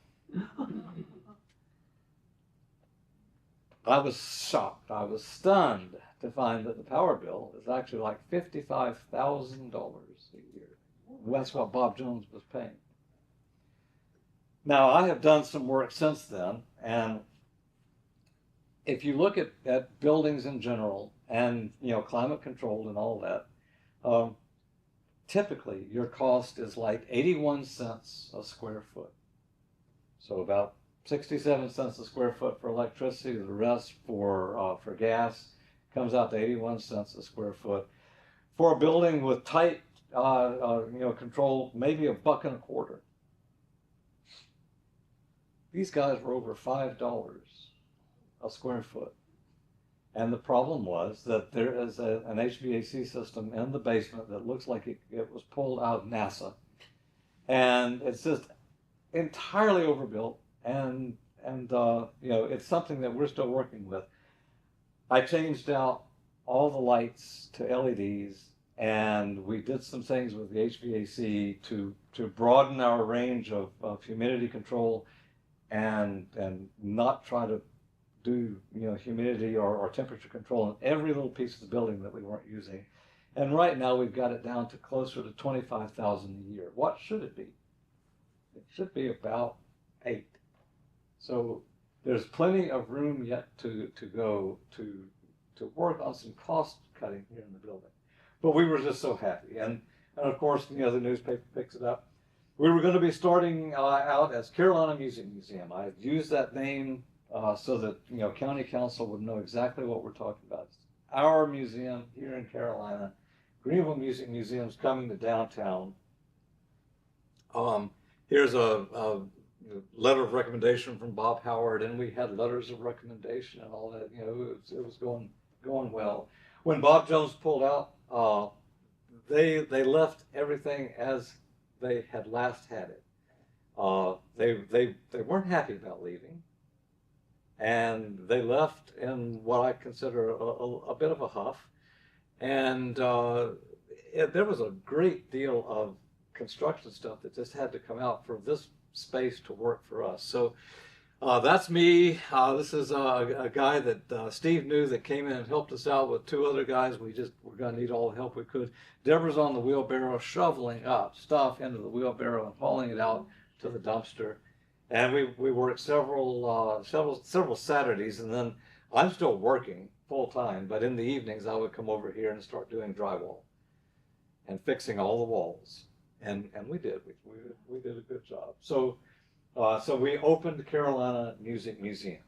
I was shocked. I was stunned to find that the power bill is actually like $55,000 a year. That's what Bob Jones was paying. Now, I have done some work since then, and if you look at buildings in general and, climate controlled and all that, typically your cost is like 81 cents a square foot. So about 67 cents a square foot for electricity. The rest for gas comes out to 81 cents a square foot. For a building with tight control, maybe $1.25. These guys were over $5 a square foot. And the problem was that there is an HVAC system in the basement that looks like it was pulled out of NASA. And it's just entirely overbuilt. And it's something that we're still working with. I changed out all the lights to LEDs, and we did some things with the HVAC to broaden our range of humidity control and not try to do humidity or temperature control in every little piece of the building that we weren't using. And right now we've got it down to closer to 25,000 a year. What should it be? It should be about 8. So there's plenty of room yet to go to work on some cost cutting here in the building. But we were just so happy, and of course the newspaper picks it up. We were going to be starting out as Carolina Music Museum. I used that name so that county council would know exactly what we're talking about. It's our museum here in Carolina. Greenville Music Museum's coming to downtown. Here's a letter of recommendation from Bob Howard, and we had letters of recommendation and all that. It was going well. When Bob Jones pulled out, they left everything as they had last had it. They weren't happy about leaving, and they left in what I consider a bit of a huff. And there was a great deal of construction stuff that just had to come out for this space to work for us. So that's me. This is a guy that Steve knew that came in and helped us out with 2 other guys. We're going to need all the help we could. Deborah's on the wheelbarrow shoveling up stuff into the wheelbarrow and hauling it out to the dumpster. And we worked several Saturdays, and then I'm still working full time, but in the evenings I would come over here and start doing drywall and fixing all the walls. And we did. We did a good job. So we opened the Carolina Music Museum.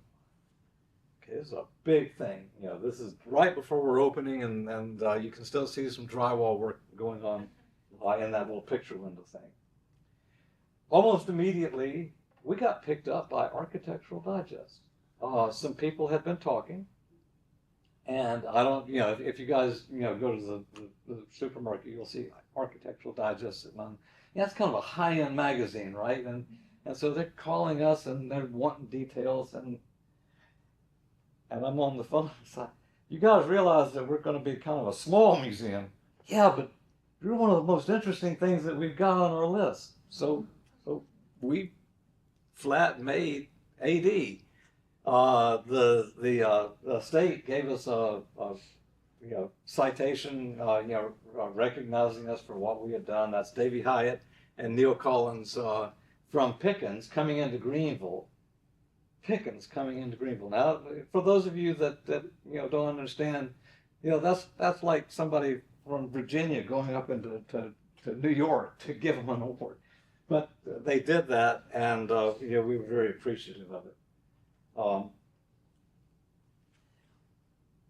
Okay, this is a big thing. This is right before we're opening, and you can still see some drywall work going on in that little picture window thing. Almost immediately, we got picked up by Architectural Digest. Some people had been talking, and I don't, if you guys, go to the supermarket, you'll see Architectural Digest. It's kind of a high-end magazine, right? And so they're calling us and they're wanting details, and I'm on the phone. It's like, you guys realize that we're going to be kind of a small museum. Yeah, but you're one of the most interesting things that we've got on our list. So we flat made AD. The state gave us a citation, recognizing us for what we had done. That's Davy Hyatt and Neil Collins from Pickens coming into Greenville. Now, for those of you that don't understand, that's like somebody from Virginia going up into New York to give them an award. But they did that, and we were very appreciative of it.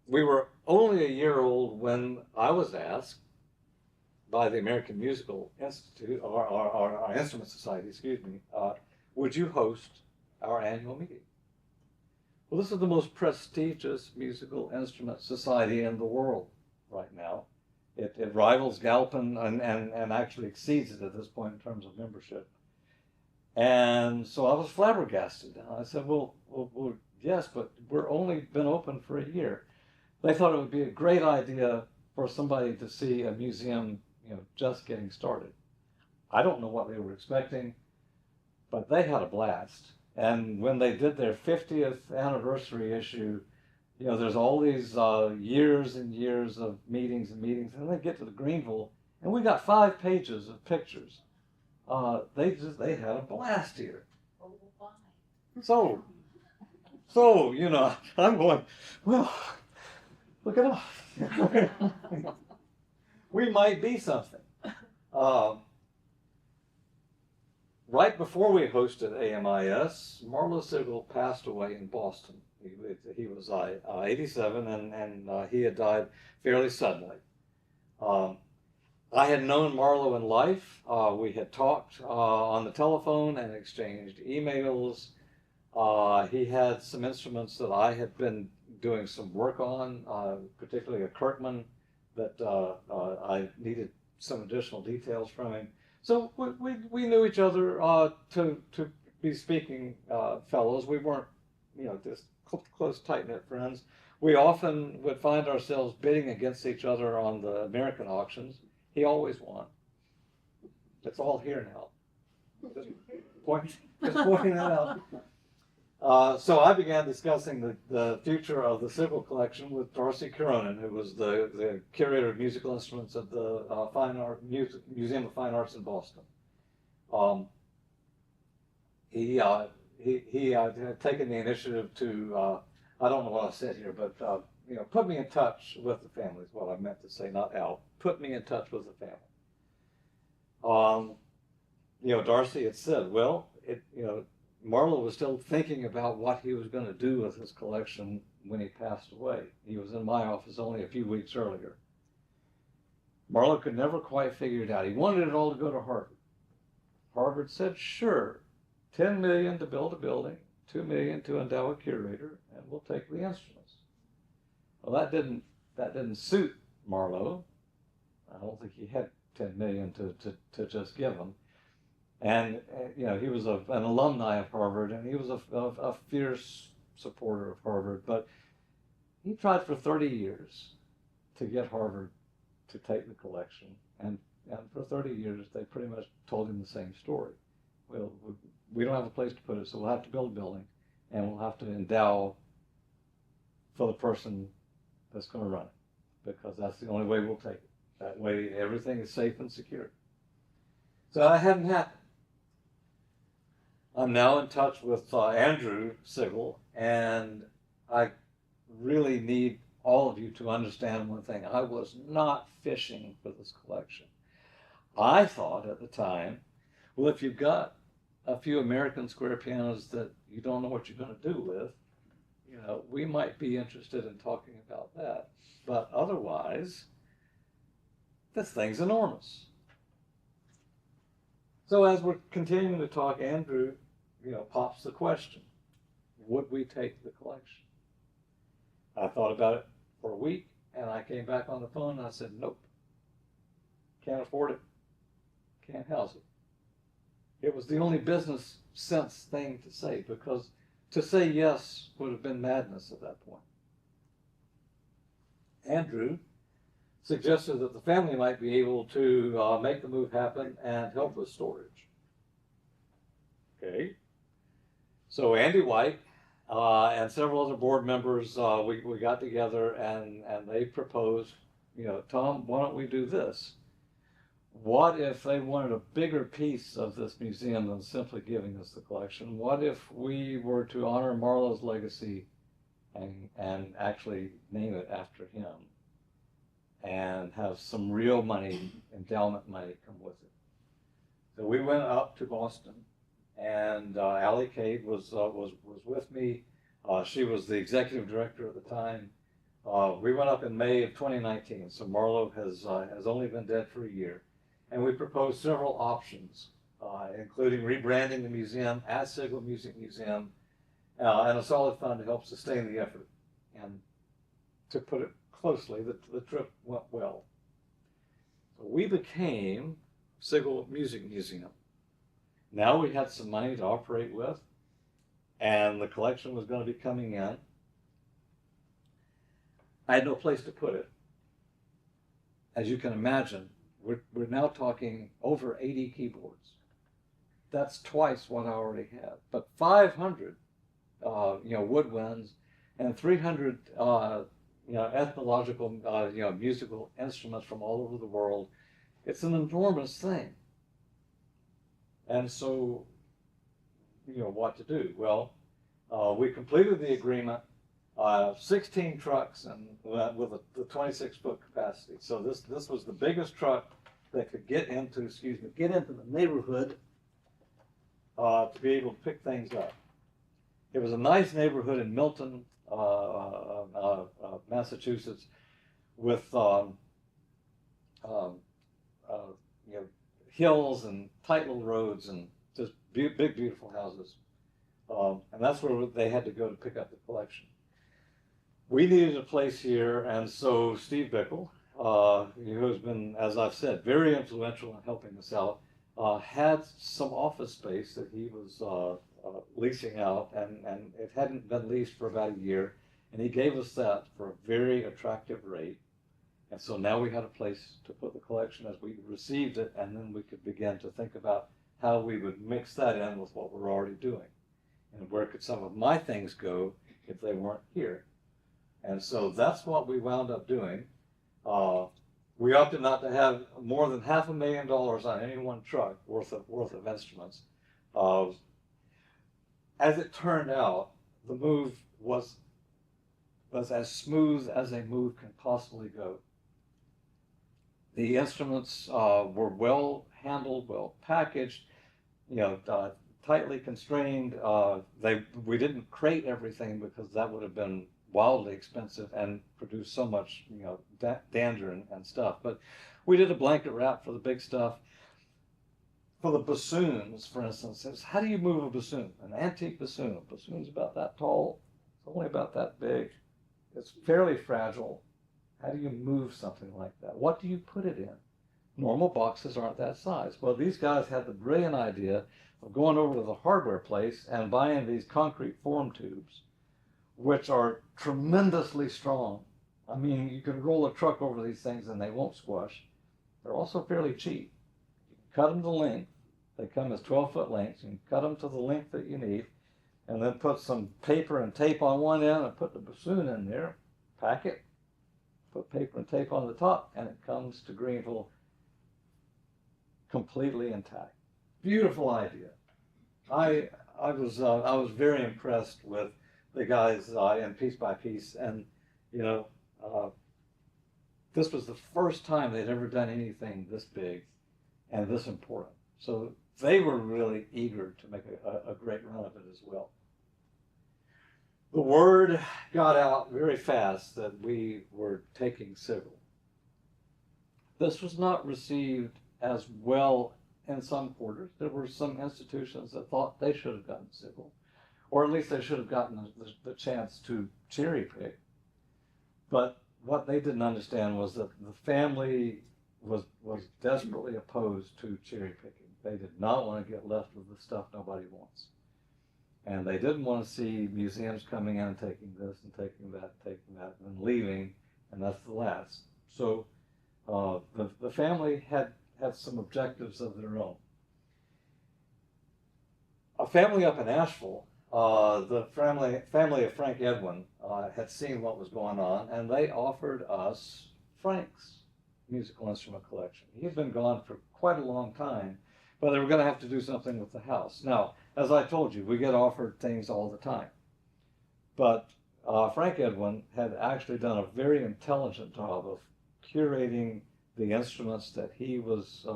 we were only a year old when I was asked by the American Musical Institute, or our Instrument Society, excuse me, would you host our annual meeting? Well, this is the most prestigious musical instrument society in the world right now. It rivals Galpin and actually exceeds it at this point in terms of membership. And so I was flabbergasted. I said, well, yes, but we're only been open for a year. They thought it would be a great idea for somebody to see a museum, just getting started. I don't know what they were expecting, but they had a blast. And when they did their 50th anniversary issue, there's all these years and years of meetings and meetings, and they get to the Greenville, and we got 5 pages of pictures. They had a blast here. So, I'm going, well, look at us. We might be something. Right before we hosted AMIS, Marlo Sigal passed away in Boston. He was 87, and he had died fairly suddenly. I had known Marlo in life. We had talked on the telephone and exchanged emails. He had some instruments that I had been doing some work on, particularly a Kirkman that I needed some additional details from him. So we knew each other to be speaking fellows. We weren't, just close, tight-knit friends. We often would find ourselves bidding against each other on the American auctions. He always won. It's all here now. Just pointing that out. So I began discussing the future of the Sigal collection with Darcy Cronin, who was the curator of musical instruments at the Museum of Fine Arts in Boston. He had taken the initiative to, I don't know what I said here, but put me in touch with the family is what I meant to say, not Al. Put me in touch with the family. Darcy had said, well, Marlo was still thinking about what he was going to do with his collection when he passed away. He was in my office only a few weeks earlier. Marlo could never quite figure it out. He wanted it all to go to Harvard. Harvard said, sure, $10 million to build a building, $2 million to endow a curator, and we'll take the instruments. Well, that didn't suit Marlo. I don't think he had $10 million to just give him. And he was an alumni of Harvard, and he was a fierce supporter of Harvard. But he tried for 30 years to get Harvard to take the collection, and for 30 years they pretty much told him the same story. Well, we don't have a place to put it, so we'll have to build a building, and we'll have to endow for the person that's going to run it, because that's the only way we'll take it. That way everything is safe and secure. So that hadn't happened. I'm now in touch with Andrew Sigal, and I really need all of you to understand one thing. I was not fishing for this collection. I thought at the time, well, if you've got a few American square pianos that you don't know what you're going to do with, we might be interested in talking about that. But otherwise, this thing's enormous. So as we're continuing to talk, Andrew, pops the question, would we take the collection? I thought about it for a week, and I came back on the phone and I said, nope, can't afford it, can't house it. It was the only business sense thing to say, because to say yes would have been madness at that point. Andrew suggested that the family might be able to make the move happen and help with storage. Okay. So Andy White and several other board members, we got together and they proposed, Tom, why don't we do this? What if they wanted a bigger piece of this museum than simply giving us the collection? What if we were to honor Marlowe's legacy and actually name it after him and have some real money, endowment money, come with it? So we went up to Boston, and Allie Cade was with me. She was the executive director at the time. We went up in May of 2019, so Marlowe has only been dead for a year, and we proposed several options, including rebranding the museum as Sigal Music Museum, and a solid fund to help sustain the effort. And to put it closely, the trip went well. So we became Sigal Music Museum. Now we had some money to operate with, and the collection was going to be coming in. I had no place to put it. As you can imagine, we're now talking over 80 keyboards. That's twice what I already had. But 500, woodwinds, and 300, ethnological, musical instruments from all over the world. It's an enormous thing. And so, what to do? Well, we completed the agreement, 16 trucks and with the 26-foot capacity. So this was the biggest truck that could get into the neighborhood to be able to pick things up. It was a nice neighborhood in Milton, Massachusetts, with hills and tight little roads and just big, beautiful houses. And that's where they had to go to pick up the collection. We needed a place here, and so Steve Bickle, who has been, as I've said, very influential in helping us out, had some office space that he was leasing out, and it hadn't been leased for about a year, and he gave us that for a very attractive rate. And so now we had a place to put the collection as we received it, and then we could begin to think about how we would mix that in with what we're already doing. And where could some of my things go if they weren't here? And so that's what we wound up doing. We opted not to have more than $500,000 on any one truck worth of instruments. As it turned out, the move was as smooth as a move can possibly go. The instruments were well handled, well packaged, tightly constrained. We didn't crate everything because that would have been wildly expensive and produced so much, dander and stuff. But we did a blanket wrap for the big stuff. For the bassoons, for instance, how do you move a bassoon? An antique bassoon. A bassoon's about that tall. It's only about that big. It's fairly fragile. How do you move something like that? What do you put it in? Normal boxes aren't that size. Well, these guys had the brilliant idea of going over to the hardware place and buying these concrete form tubes, which are tremendously strong. I mean, you can roll a truck over these things and they won't squash. They're also fairly cheap. You can cut them to length. They come as 12-foot lengths. You can cut them to the length that you need, and then put some paper and tape on one end and put the bassoon in there, pack it, put paper and tape on the top, and it comes to Greenville completely intact. Beautiful idea. I was very impressed with the guys in Piece by Piece, and this was the first time they'd ever done anything this big and this important. So they were really eager to make a great run of it as well. The word got out very fast that we were taking Sigal. This was not received as well in some quarters. There were some institutions that thought they should have gotten Sigal, or at least they should have gotten the chance to cherry pick. But what they didn't understand was that the family was desperately opposed to cherry picking. They did not want to get left with the stuff nobody wants. And they didn't want to see museums coming in and taking this and taking that, and leaving, and that's the last. So the family had some objectives of their own. A family up in Asheville, the family of Frank Edwin had seen what was going on, and they offered us Frank's musical instrument collection. He'd been gone for quite a long time, but they were going to have to do something with the house. Now, as I told you, we get offered things all the time. But Frank Edwin had actually done a very intelligent job of curating the instruments that he was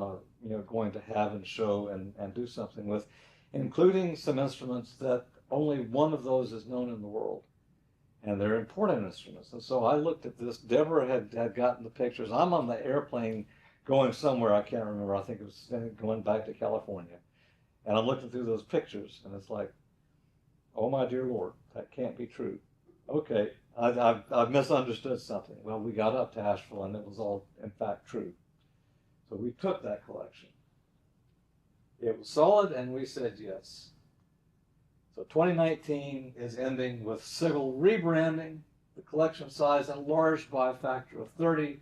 going to have and show and do something with, including some instruments that only one of those is known in the world. and they're important instruments. And so I looked at this. Deborah had gotten the pictures. I'm on the airplane going somewhere, I can't remember. I think it was going back to California. And I'm looking through those pictures, and it's like, oh my dear Lord, that can't be true. Okay, I've misunderstood something. Well, we got up to Asheville, and it was all, in fact, true. So we took that collection. It was solid, and we said yes. So 2019 is ending with Sigal rebranding, the collection size enlarged by a factor of 30,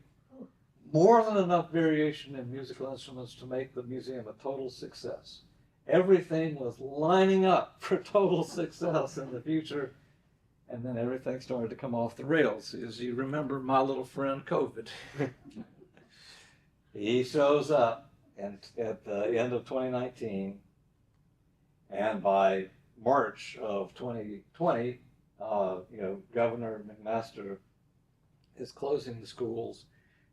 more than enough variation in musical instruments to make the museum a total success. Everything was lining up for total success in the future, and then everything started to come off the rails. As you remember, my little friend COVID. He shows up at the end of 2019, and by March of 2020, Governor McMaster is closing the schools,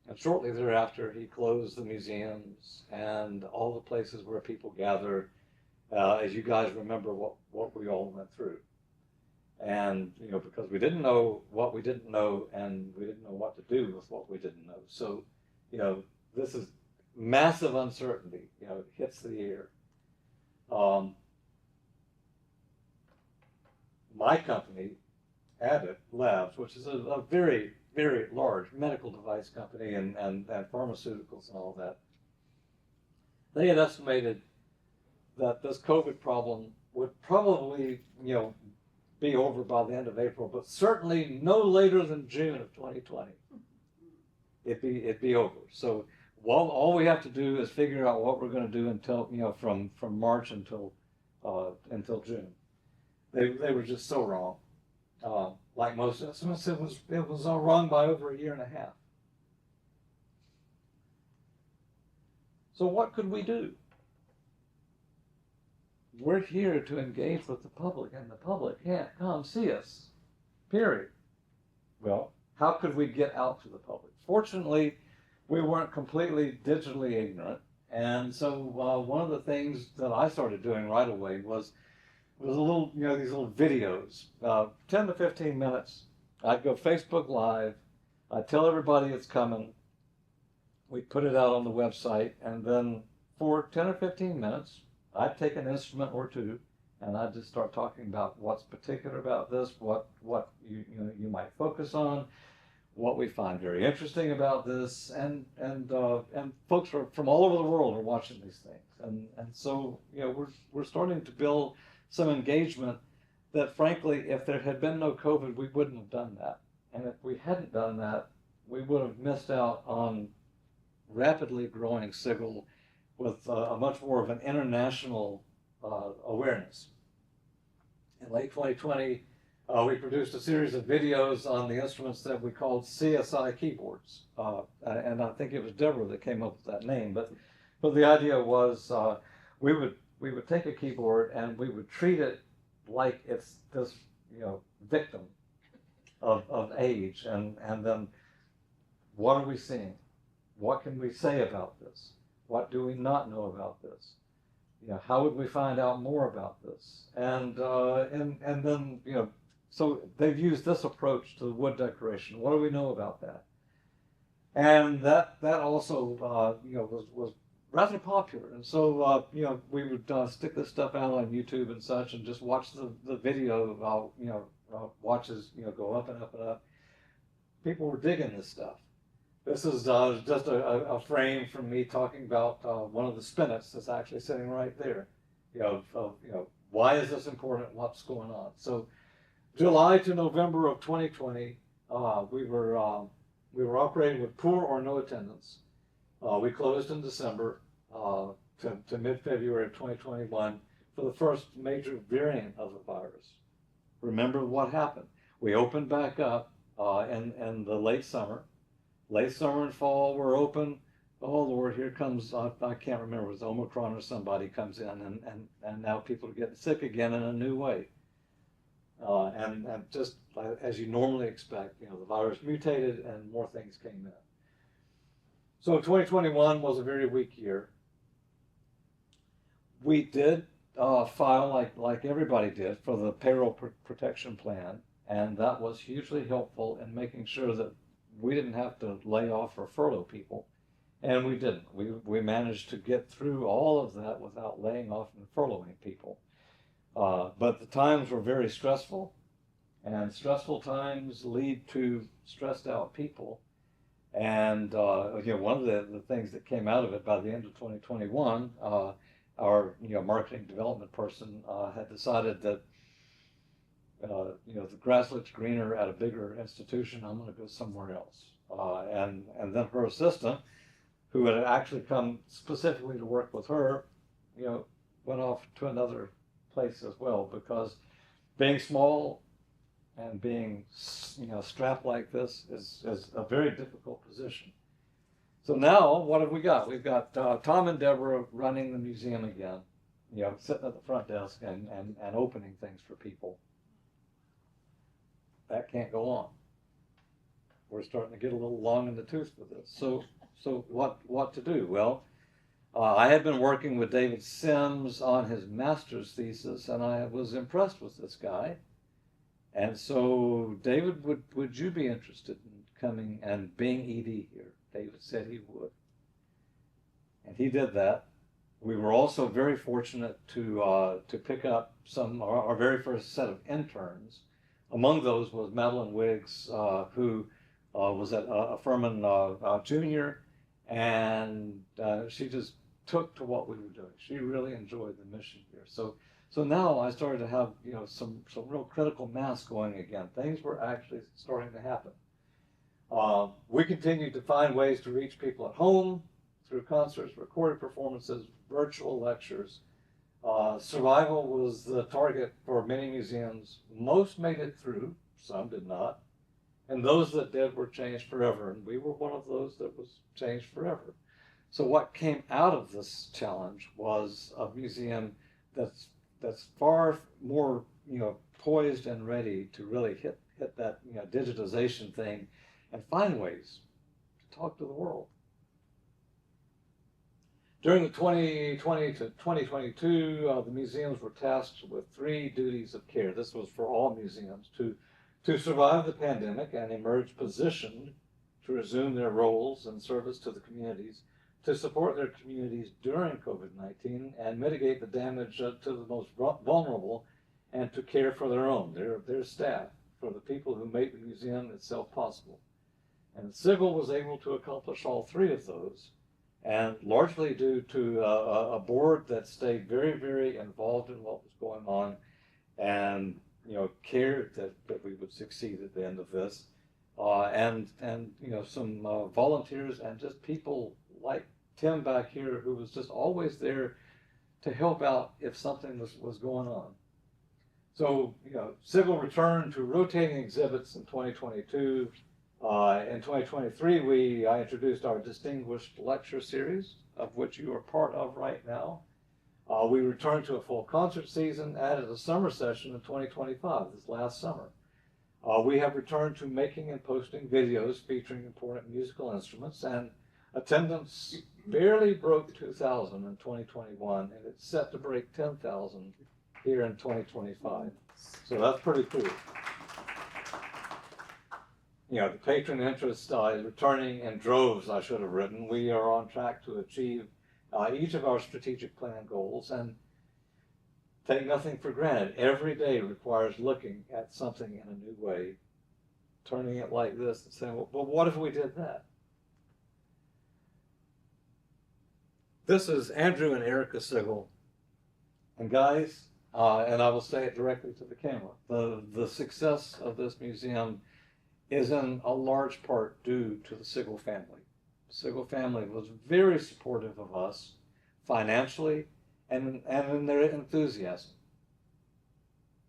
and shortly thereafter he closed the museums and all the places where people gather. As you guys remember what we all went through. And, because we didn't know what we didn't know, and we didn't know what to do with what we didn't know. So, this is massive uncertainty, it hits the air. My company, Abbott Labs, which is a very, very large medical device company and pharmaceuticals and all that, they had estimated that this COVID problem would probably, be over by the end of April, but certainly no later than June of 2020. It'd be over. So all we have to do is figure out what we're going to do until, from March until June. They were just so wrong. Like most estimates, it was wrong by over a year and a half. So what could we do? We're here to engage with the public, and the public can't come see us, period. Well, how could we get out to the public? Fortunately, we weren't completely digitally ignorant, and so one of the things that I started doing right away was a little, these little videos, 10 to 15 minutes. I'd go Facebook Live, I'd tell everybody it's coming, we'd put it out on the website, and then for 10 or 15 minutes, I'd take an instrument or two, and I'd just start talking about what's particular about this, what you might focus on, what we find very interesting about this, and folks from all over the world are watching these things, and so we're starting to build some engagement that, frankly, if there had been no COVID, we wouldn't have done that, and if we hadn't done that, we would have missed out on rapidly growing Sigal with a much more of an international awareness. In late 2020, we produced a series of videos on the instruments that we called CSI keyboards. And I think it was Deborah that came up with that name. But the idea was we would take a keyboard and we would treat it like it's this victim of age. And then what are we seeing? What can we say about this? What do we not know about this? How would we find out more about this? And then so they've used this approach to the wood decoration. What do we know about that? And that also was rather popular. And so we would stick this stuff out on YouTube and such, and just watch the video. Watches go up and up and up. People were digging this stuff. This is just a frame from me talking about one of the spinets that's actually sitting right there. Why is this important? What's going on? So, July to November of 2020, we were operating with poor or no attendance. We closed in December to mid-February of 2021 for the first major variant of the virus. Remember what happened? We opened back up in the late summer. Late summer and fall were open. Oh Lord, here comes, I can't remember, it was Omicron or somebody comes in, and now people are getting sick again in a new way. And just as you normally expect, the virus mutated and more things came in. So 2021 was a very weak year. We did file, like everybody did, for the payroll protection plan. And that was hugely helpful in making sure that we didn't have to lay off or furlough people. And we didn't. We managed to get through all of that without laying off and furloughing people. But the times were very stressful, and stressful times lead to stressed out people. And one of the things that came out of it by the end of 2021, our marketing development person had decided that the grass looks greener at a bigger institution. I'm going to go somewhere else. And then her assistant, who had actually come specifically to work with her, went off to another place as well, because being small and being strapped like this is a very difficult position. So now what have we got? We've got Tom and Deborah running the museum again, sitting at the front desk and opening things for people. That can't go on. We're starting to get a little long in the tooth with this. So what to do? Well, I had been working with David Sims on his master's thesis, and I was impressed with this guy. And so, David, would you be interested in coming and being ED here? David said he would. And he did that. We were also very fortunate to pick up our very first set of interns. Among those was Madeline Wiggs, who was at Furman Junior, and she just took to what we were doing. She really enjoyed the mission here. So now I started to have some real critical mass going again. Things were actually starting to happen. We continued to find ways to reach people at home through concerts, recorded performances, virtual lectures. Survival was the target for many museums. Most made it through, some did not. And those that did were changed forever. And we were one of those that was changed forever. So what came out of this challenge was a museum that's far more poised and ready to really hit that digitization thing and find ways to talk to the world. During the 2020 to 2022, the museums were tasked with 3 duties of care. This was for all museums: to survive the pandemic and emerge positioned to resume their roles and service to the communities, to support their communities during COVID-19 and mitigate the damage to the most vulnerable, and to care for their own, their staff, for the people who make the museum itself possible. And Sigal was able to accomplish all 3 of those, and largely due to a board that stayed very, very involved in what was going on and cared that we would succeed at the end of this, and some volunteers and just people like Tim back here, who was just always there to help out if something was going on. So, Sigal returned to rotating exhibits in 2022. In 2023, I introduced our Distinguished Lecture Series, of which you are part of right now. We returned to a full concert season, added a summer session in 2025, this last summer. We have returned to making and posting videos featuring important musical instruments, and attendance barely broke 2,000 in 2021, and it's set to break 10,000 here in 2025. So that's pretty cool. The patron interest is returning in droves, I should have written. We are on track to achieve each of our strategic plan goals, and take nothing for granted. Every day requires looking at something in a new way, turning it like this and saying, well, what if we did that? This is Andrew and Erica Sigal. And guys, and I will say it directly to the camera, the success of this museum is in a large part due to the Sigal family. The Sigal family was very supportive of us financially and in their enthusiasm.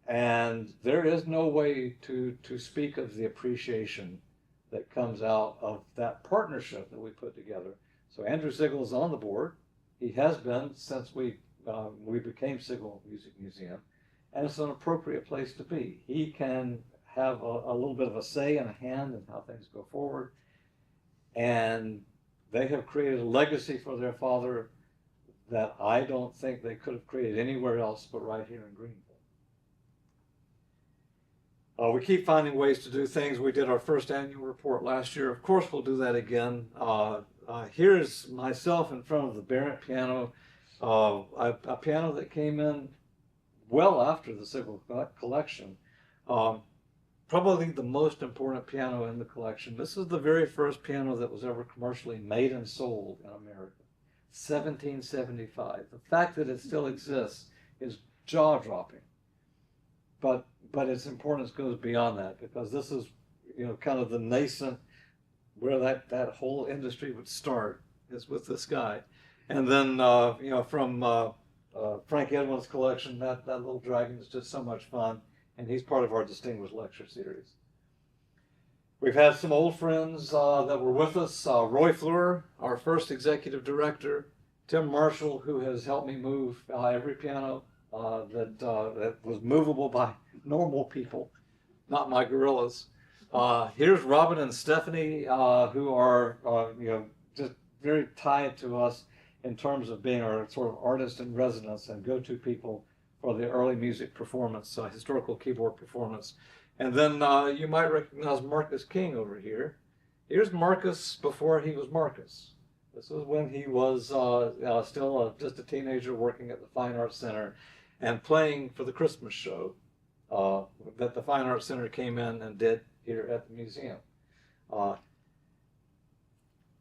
And there is no way to speak of the appreciation that comes out of that partnership that we put together. So Andrew Sigal is on the board. He has been since we became Sigal Music Museum, and it's an appropriate place to be. He can have a little bit of a say and a hand in how things go forward, and they have created a legacy for their father that I don't think they could have created anywhere else but right here in Greenville. We keep finding ways to do things. We did our first annual report last year. Of course, we'll do that again. Here's myself in front of the Baroque piano, a piano that came in well after the Sigal collection. Probably the most important piano in the collection. This is the very first piano that was ever commercially made and sold in America, 1775. The fact that it still exists is jaw-dropping. But its importance goes beyond that, because this is, kind of the nascent where that whole industry would start, is with this guy. And then, from Frank Edwin's collection, that little dragon is just so much fun, and he's part of our Distinguished Lecture Series. We've had some old friends that were with us. Roy Fleur, our first executive director. Tim Marshall, who has helped me move every piano that was movable by normal people, not my gorillas. Here's Robin and Stephanie, who are just very tied to us in terms of being our sort of artist in residence and go-to people for the early music performance, historical keyboard performance. And then you might recognize Marcus King over here. Here's Marcus before he was Marcus. This was when he was still just a teenager working at the Fine Arts Center and playing for the Christmas show that the Fine Arts Center came in and did here at the museum.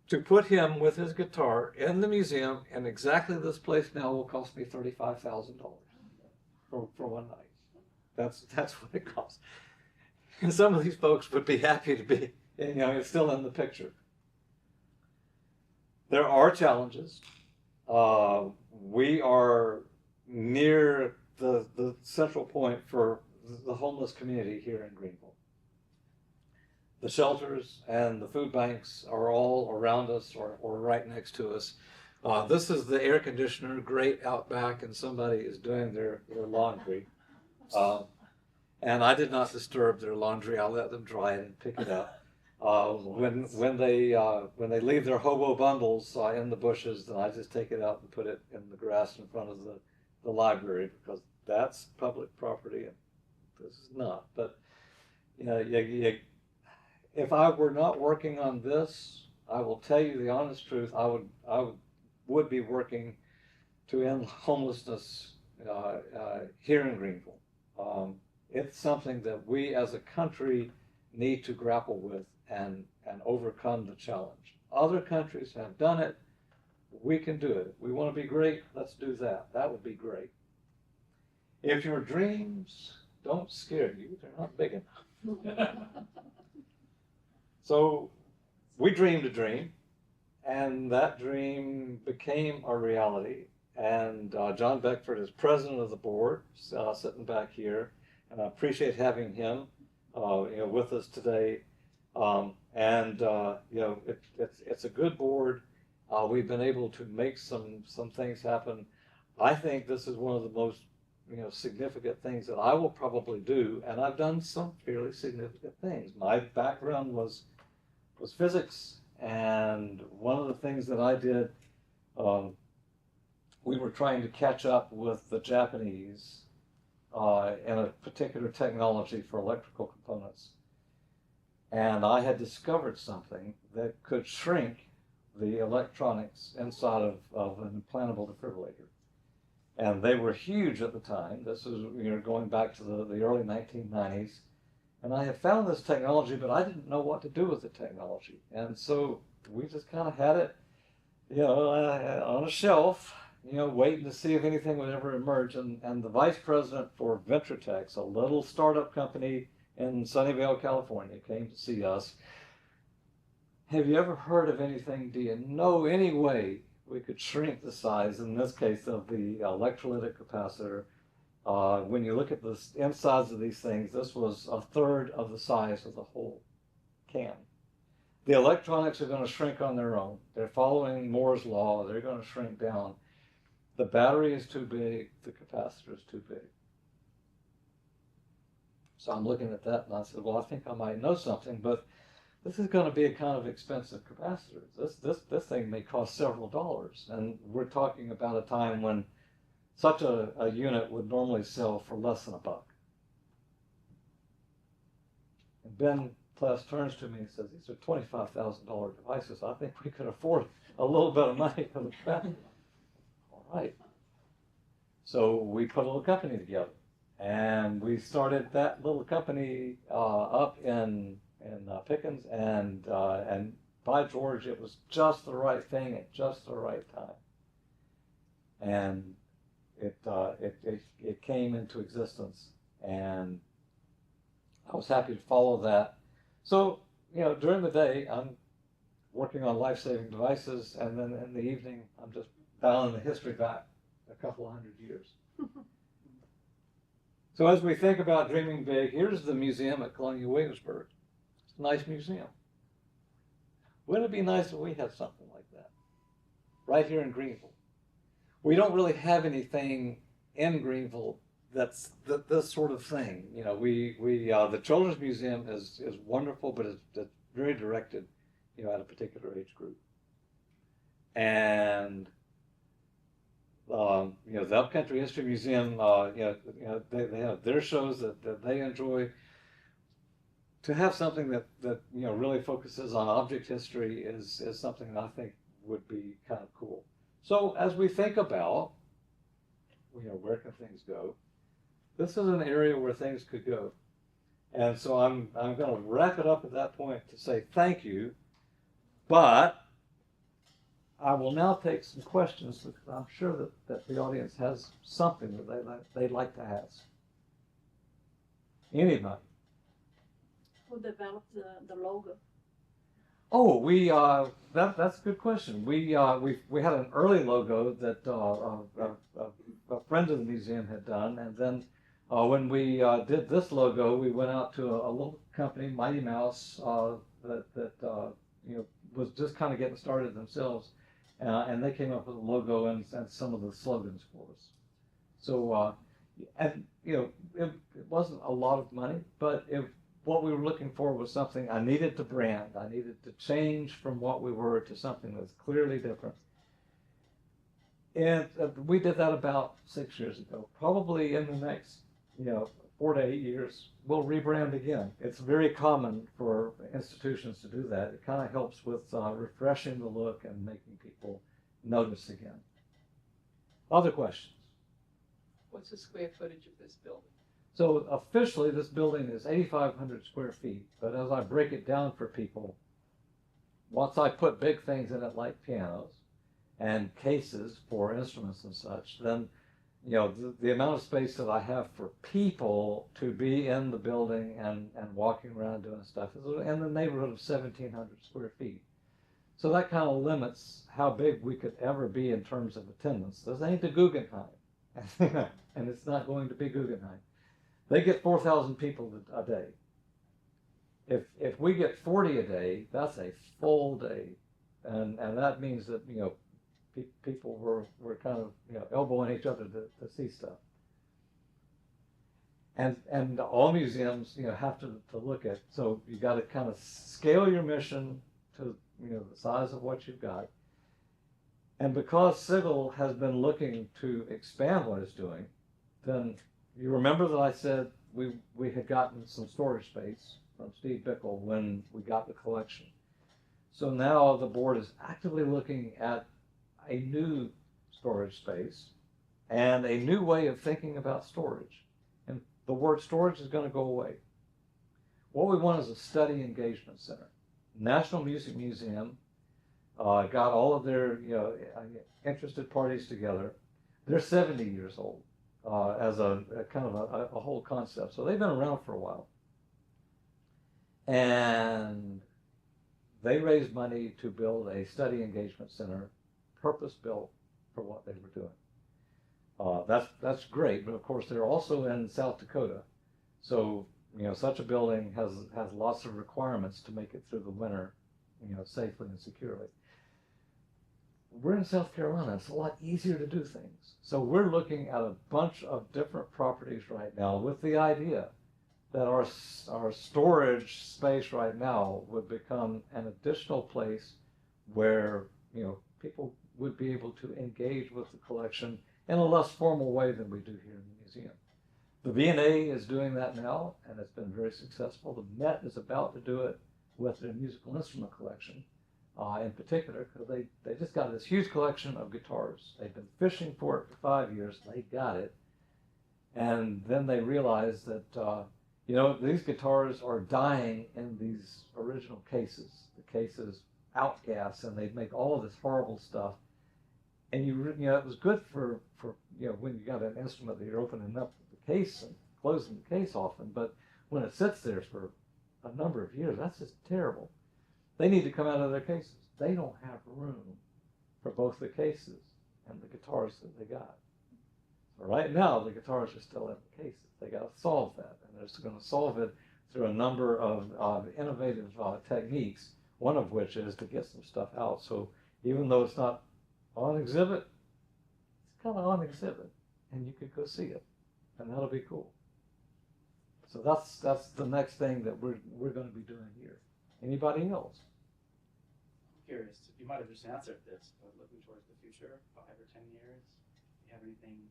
To put him with his guitar in the museum in exactly this place now will cost me $35,000 for one night. That's what it costs. And some of these folks would be happy to be, it's still in the picture. There are challenges. We are near the central point for the homeless community here in Greenville. The shelters and the food banks are all around us or right next to us. This is the air conditioner, great out back, and somebody is doing their laundry. And I did not disturb their laundry. I let them dry it and pick it up. When they leave their hobo bundles in the bushes, then I just take it out and put it in the grass in front of the library, because that's public property and this is not. But if I were not working on this, I will tell you the honest truth, I would be working to end homelessness here in Greenville. It's something that we as a country need to grapple with and overcome the challenge. Other countries have done it. We can do it. If we want to be great, let's do that. That would be great. If your dreams don't scare you, they're not big enough. So we dreamed a dream, and that dream became a reality. And John Beckford is president of the board, sitting back here, and I appreciate having him with us today. It's a good board. We've been able to make some things happen. I think this is one of the most significant things that I will probably do, and I've done some fairly significant things. My background was physics, and one of the things that I did, we were trying to catch up with the Japanese in a particular technology for electrical components. And I had discovered something that could shrink the electronics inside of an implantable defibrillator. And they were huge at the time. This was going back to the early 1990s. And I had found this technology, but I didn't know what to do with the technology. And so we just kind of had it, on a shelf, waiting to see if anything would ever emerge. And the vice president for Venturetex, a little startup company in Sunnyvale, California, came to see us. Have you ever heard of anything? Do you know any way we could shrink the size, in this case, of the electrolytic capacitor? When you look at the insides of these things, this was a third of the size of the whole can. The electronics are going to shrink on their own. They're following Moore's law. They're going to shrink down. The battery is too big. The capacitor is too big. So I'm looking at that, and I said, well, I think I might know something, but this is going to be a kind of expensive capacitor. This thing may cost several dollars, and we're talking about a time when such a unit would normally sell for less than $1. And Ben Pless turns to me and says, these are $25,000 devices. I think we could afford a little bit of money for the family. All right. So we put a little company together. And we started that little company up in Pickens, and by George, it was just the right thing at just the right time. And it came into existence, and I was happy to follow that. So, during the day, I'm working on life-saving devices, and then in the evening, I'm just dialing the history back a couple of hundred years. So as we think about dreaming big, here's the museum at Colonial Williamsburg. It's a nice museum. Wouldn't it be nice if we had something like that right here in Greenville? We don't really have anything in Greenville that's this sort of thing. The Children's Museum is wonderful, but it's very directed, at a particular age group. And the Upcountry History Museum, they have their shows that they enjoy. To have something that really focuses on object history is something that I think would be kind of cool. So as we think about, where can things go, this is an area where things could go. And so I'm going to wrap it up at that point to say thank you, but I will now take some questions because I'm sure that the audience has something that they'd like to ask. Anybody? Who developed the logo? Oh, that's a good question. We had an early logo that a friend of the museum had done, and then when we did this logo, we went out to a little company, Mighty Mouse, that was just kind of getting started themselves. And they came up with a logo and some of the slogans for us. So, it wasn't a lot of money, but what we were looking for was something I needed to brand. I needed to change from what we were to something that's clearly different. And we did that about 6 years ago. Probably in the next, 4 to 8 years, we'll rebrand again. It's very common for institutions to do that. It kind of helps with refreshing the look and making people notice again. Other questions? What's the square footage of this building? So officially, this building is 8,500 square feet, but as I break it down for people, once I put big things in it like pianos and cases for instruments and such, then the amount of space that I have for people to be in the building and walking around doing stuff is in the neighborhood of 1,700 square feet. So that kind of limits how big we could ever be in terms of attendance. This ain't the Guggenheim, and it's not going to be Guggenheim. They get 4,000 people a day. If we get 40 a day, that's a full day, and that means that people were kind of elbowing each other to see stuff. And all museums have to look at, so you got to kind of scale your mission to the size of what you've got. And because Sigal has been looking to expand what it's doing, then you remember that I said we had gotten some storage space from Steve Bickle when we got the collection. So now the board is actively looking at a new storage space and a new way of thinking about storage. And the word storage is going to go away. What we want is a study engagement center. National Music Museum got all of their interested parties together. They're 70 years old as a kind of a whole concept. So they've been around for a while. And they raised money to build a study engagement center purpose-built for what they were doing. That's great, but of course they're also in South Dakota. So, such a building has lots of requirements to make it through the winter, safely and securely. We're in South Carolina. It's a lot easier to do things. So we're looking at a bunch of different properties right now with the idea that our storage space right now would become an additional place where, people would be able to engage with the collection in a less formal way than we do here in the museum. The V&A is doing that now, and it's been very successful. The Met is about to do it with their musical instrument collection, in particular, because they just got this huge collection of guitars. They've been fishing for it for 5 years. They got it. And then they realized that, these guitars are dying in these original cases. The cases outgas, and they make all of this horrible stuff. And it was good for when you got an instrument that you're opening up the case and closing the case often, but when it sits there for a number of years, that's just terrible. They need to come out of their cases. They don't have room for both the cases and the guitars that they got. So right now, the guitars are still in the cases. They got to solve that, and they're going to solve it through a number of innovative techniques, one of which is to get some stuff out. So even though it's not on exhibit, it's kind of on exhibit, and you could go see it, and that'll be cool. So that's the next thing that we're going to be doing here. Anybody else? I'm curious. You might have just answered this, but looking towards the future, 5 or 10 years, do you have anything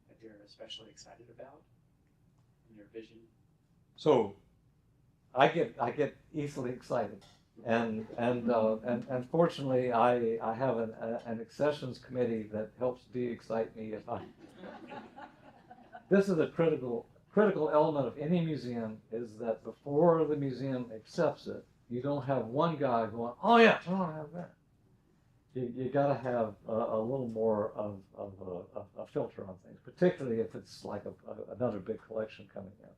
that you're especially excited about in your vision? So, I get easily excited, and fortunately, I have an accessions committee that helps de-excite me if I. This is a critical element of any museum, is that before the museum accepts it, you don't have one guy going, oh yeah, I want to have that. You got to have a little more of a filter on things, particularly if it's like another big collection coming in.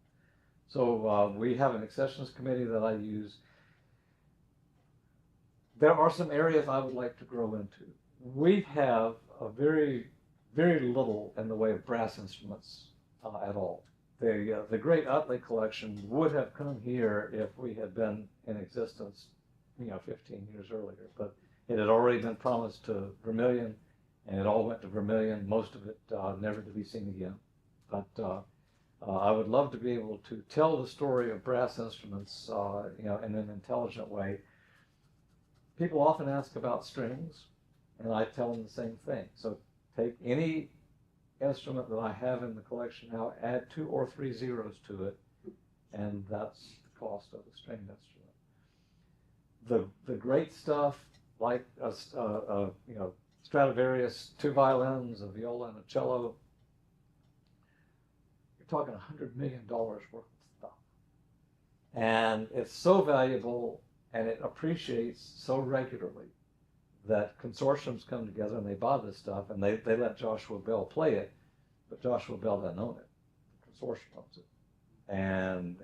So we have an accessions committee that I use. There are some areas I would like to grow into. We have a very, very little in the way of brass instruments at all. The Great Utley collection would have come here if we had been in existence, 15 years earlier. But it had already been promised to Vermilion, and it all went to Vermilion. Most of it never to be seen again. But I would love to be able to tell the story of brass instruments, in an intelligent way. People often ask about strings, and I tell them the same thing. So take any instrument that I have in the collection now, add 2 or 3 zeros to it, and that's the cost of a stringed instrument. The great stuff, like Stradivarius, 2 violins, a viola, and a cello, you're talking $100 million worth of stuff, and it's so valuable, and it appreciates so regularly that consortiums come together and they buy this stuff, and they let Joshua Bell play it, but Joshua Bell doesn't own it. The consortium owns it, and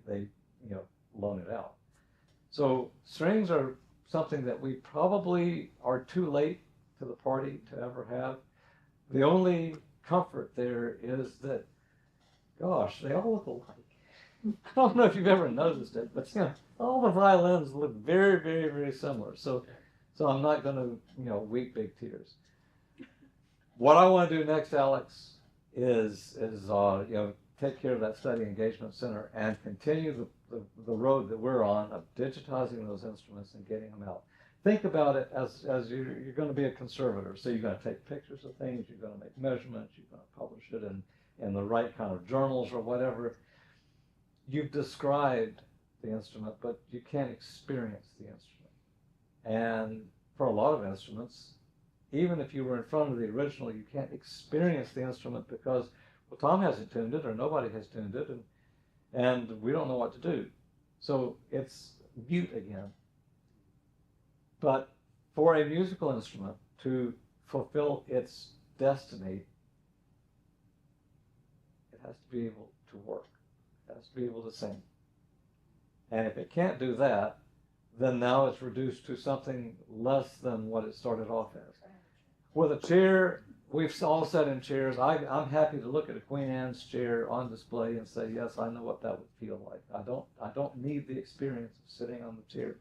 they loan it out. So strings are something that we probably are too late to the party to ever have. The only comfort there is that, gosh, they all look alike. I don't know if you've ever noticed it, but all the violins look very, very, very similar. So I'm not going to, weep big tears. What I want to do next, Alex, is take care of that study engagement center and continue the road that we're on of digitizing those instruments and getting them out. Think about it as you're going to be a conservator. So you're going to take pictures of things, you're going to make measurements, you're going to publish it in the right kind of journals or whatever. You've described the instrument, but you can't experience the instrument. And for a lot of instruments, even if you were in front of the original, you can't experience the instrument because, well, Tom hasn't tuned it or nobody has tuned it, and we don't know what to do. So it's mute again. But for a musical instrument to fulfill its destiny, it has to be able to work. It has to be able to sing. And if it can't do that, then now it's reduced to something less than what it started off as. With a chair, we've all sat in chairs. I'm happy to look at a Queen Anne's chair on display and say, yes, I know what that would feel like. I don't need the experience of sitting on the chair.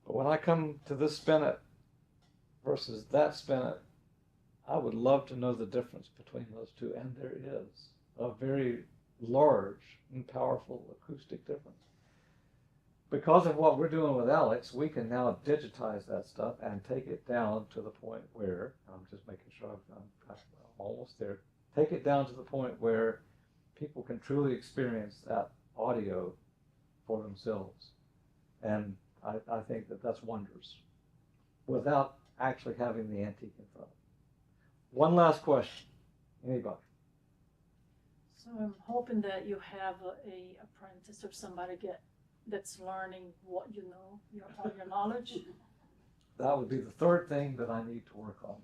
But when I come to this spinet versus that spinet, I would love to know the difference between those two. And there is a very large and powerful acoustic difference. Because of what we're doing with Alex, we can now digitize that stuff and take it down to the point where, I'm just making sure I'm almost there, take it down to the point where people can truly experience that audio for themselves. And I think that that's wondrous without actually having the antique in front. One last question. Anybody? So I'm hoping that you have a apprentice or somebody that's learning what you know, all your knowledge. That would be the third thing that I need to work on.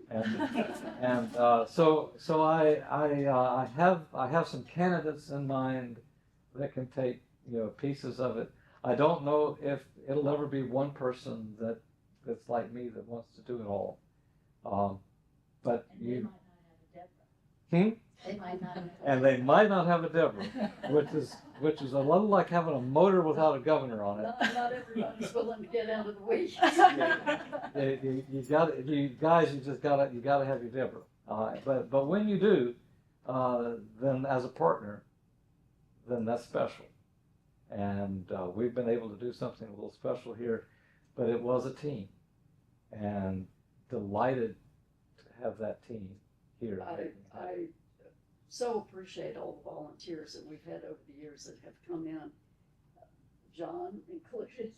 And so I have some candidates in mind that can take pieces of it. I don't know if it'll ever be one person that's like me that wants to do it all. But And you. they might not have a Deborah. Hmm? They might not have a And they might not have a Deborah, which is a little like having a motor without a governor on it. Not everybody's willing to get out of the weeds. You just gotta have your Deborah. But when you do, then as a partner, then that's special. And we've been able to do something a little special here, but it was a team, and delighted to have that team here. I so appreciate all the volunteers that we've had over the years that have come in, John included,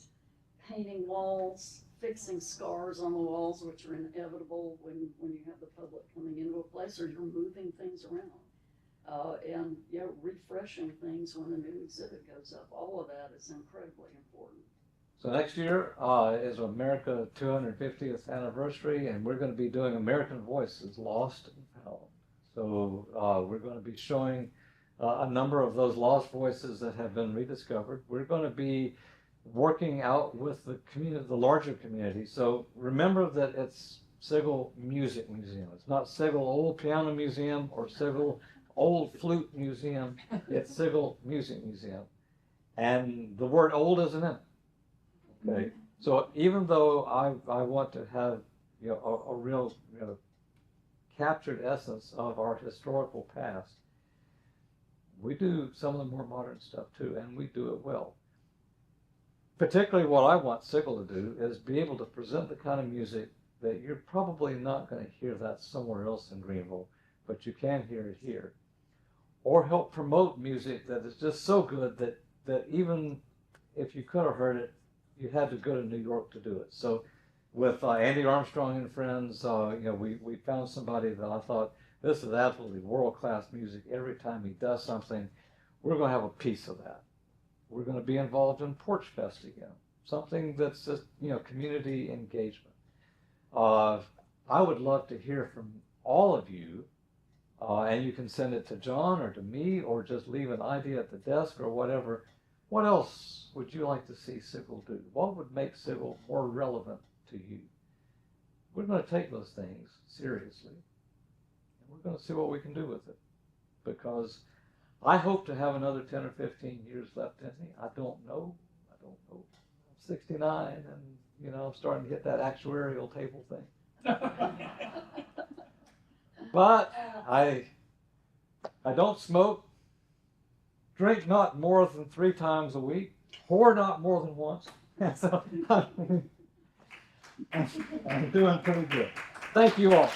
painting walls, fixing scars on the walls, which are inevitable when you have the public coming into a place or you're moving things around. And refreshing things when a new exhibit goes up. All of that is incredibly important. So next year is America 250th anniversary, and we're going to be doing American Voices, Lost and Found. So we're going to be showing a number of those lost voices that have been rediscovered. We're going to be working out with the community, the larger community. So remember that it's Sigal Music Museum. It's not Sigal Old Piano Museum or Sigal Old Flute Museum. It's Sigal Music Museum. And the word old isn't in it. Okay. So even though I want to have a real captured essence of our historical past, we do some of the more modern stuff too, and we do it well. Particularly what I want Sigal to do is be able to present the kind of music that you're probably not going to hear that somewhere else in Greenville, but you can hear it here. Or help promote music that is just so good that even if you could have heard it, you had to go to New York to do it. So with Andy Armstrong and friends, we found somebody that I thought, this is absolutely world-class music. Every time he does something, we're going to have a piece of that. We're going to be involved in Porch Fest again, something that's just, community engagement. I would love to hear from all of you, and you can send it to John or to me, or just leave an idea at the desk or whatever. What else would you like to see Sigal do? What would make Sigal more relevant to you? We're going to take those things seriously, and we're going to see what we can do with it, because I hope to have another 10 or 15 years left in me. I don't know. I'm 69, and I'm starting to hit that actuarial table thing. But I don't smoke, drink not more than 3 times a week, whore not more than once. So I'm doing pretty good. Thank you all.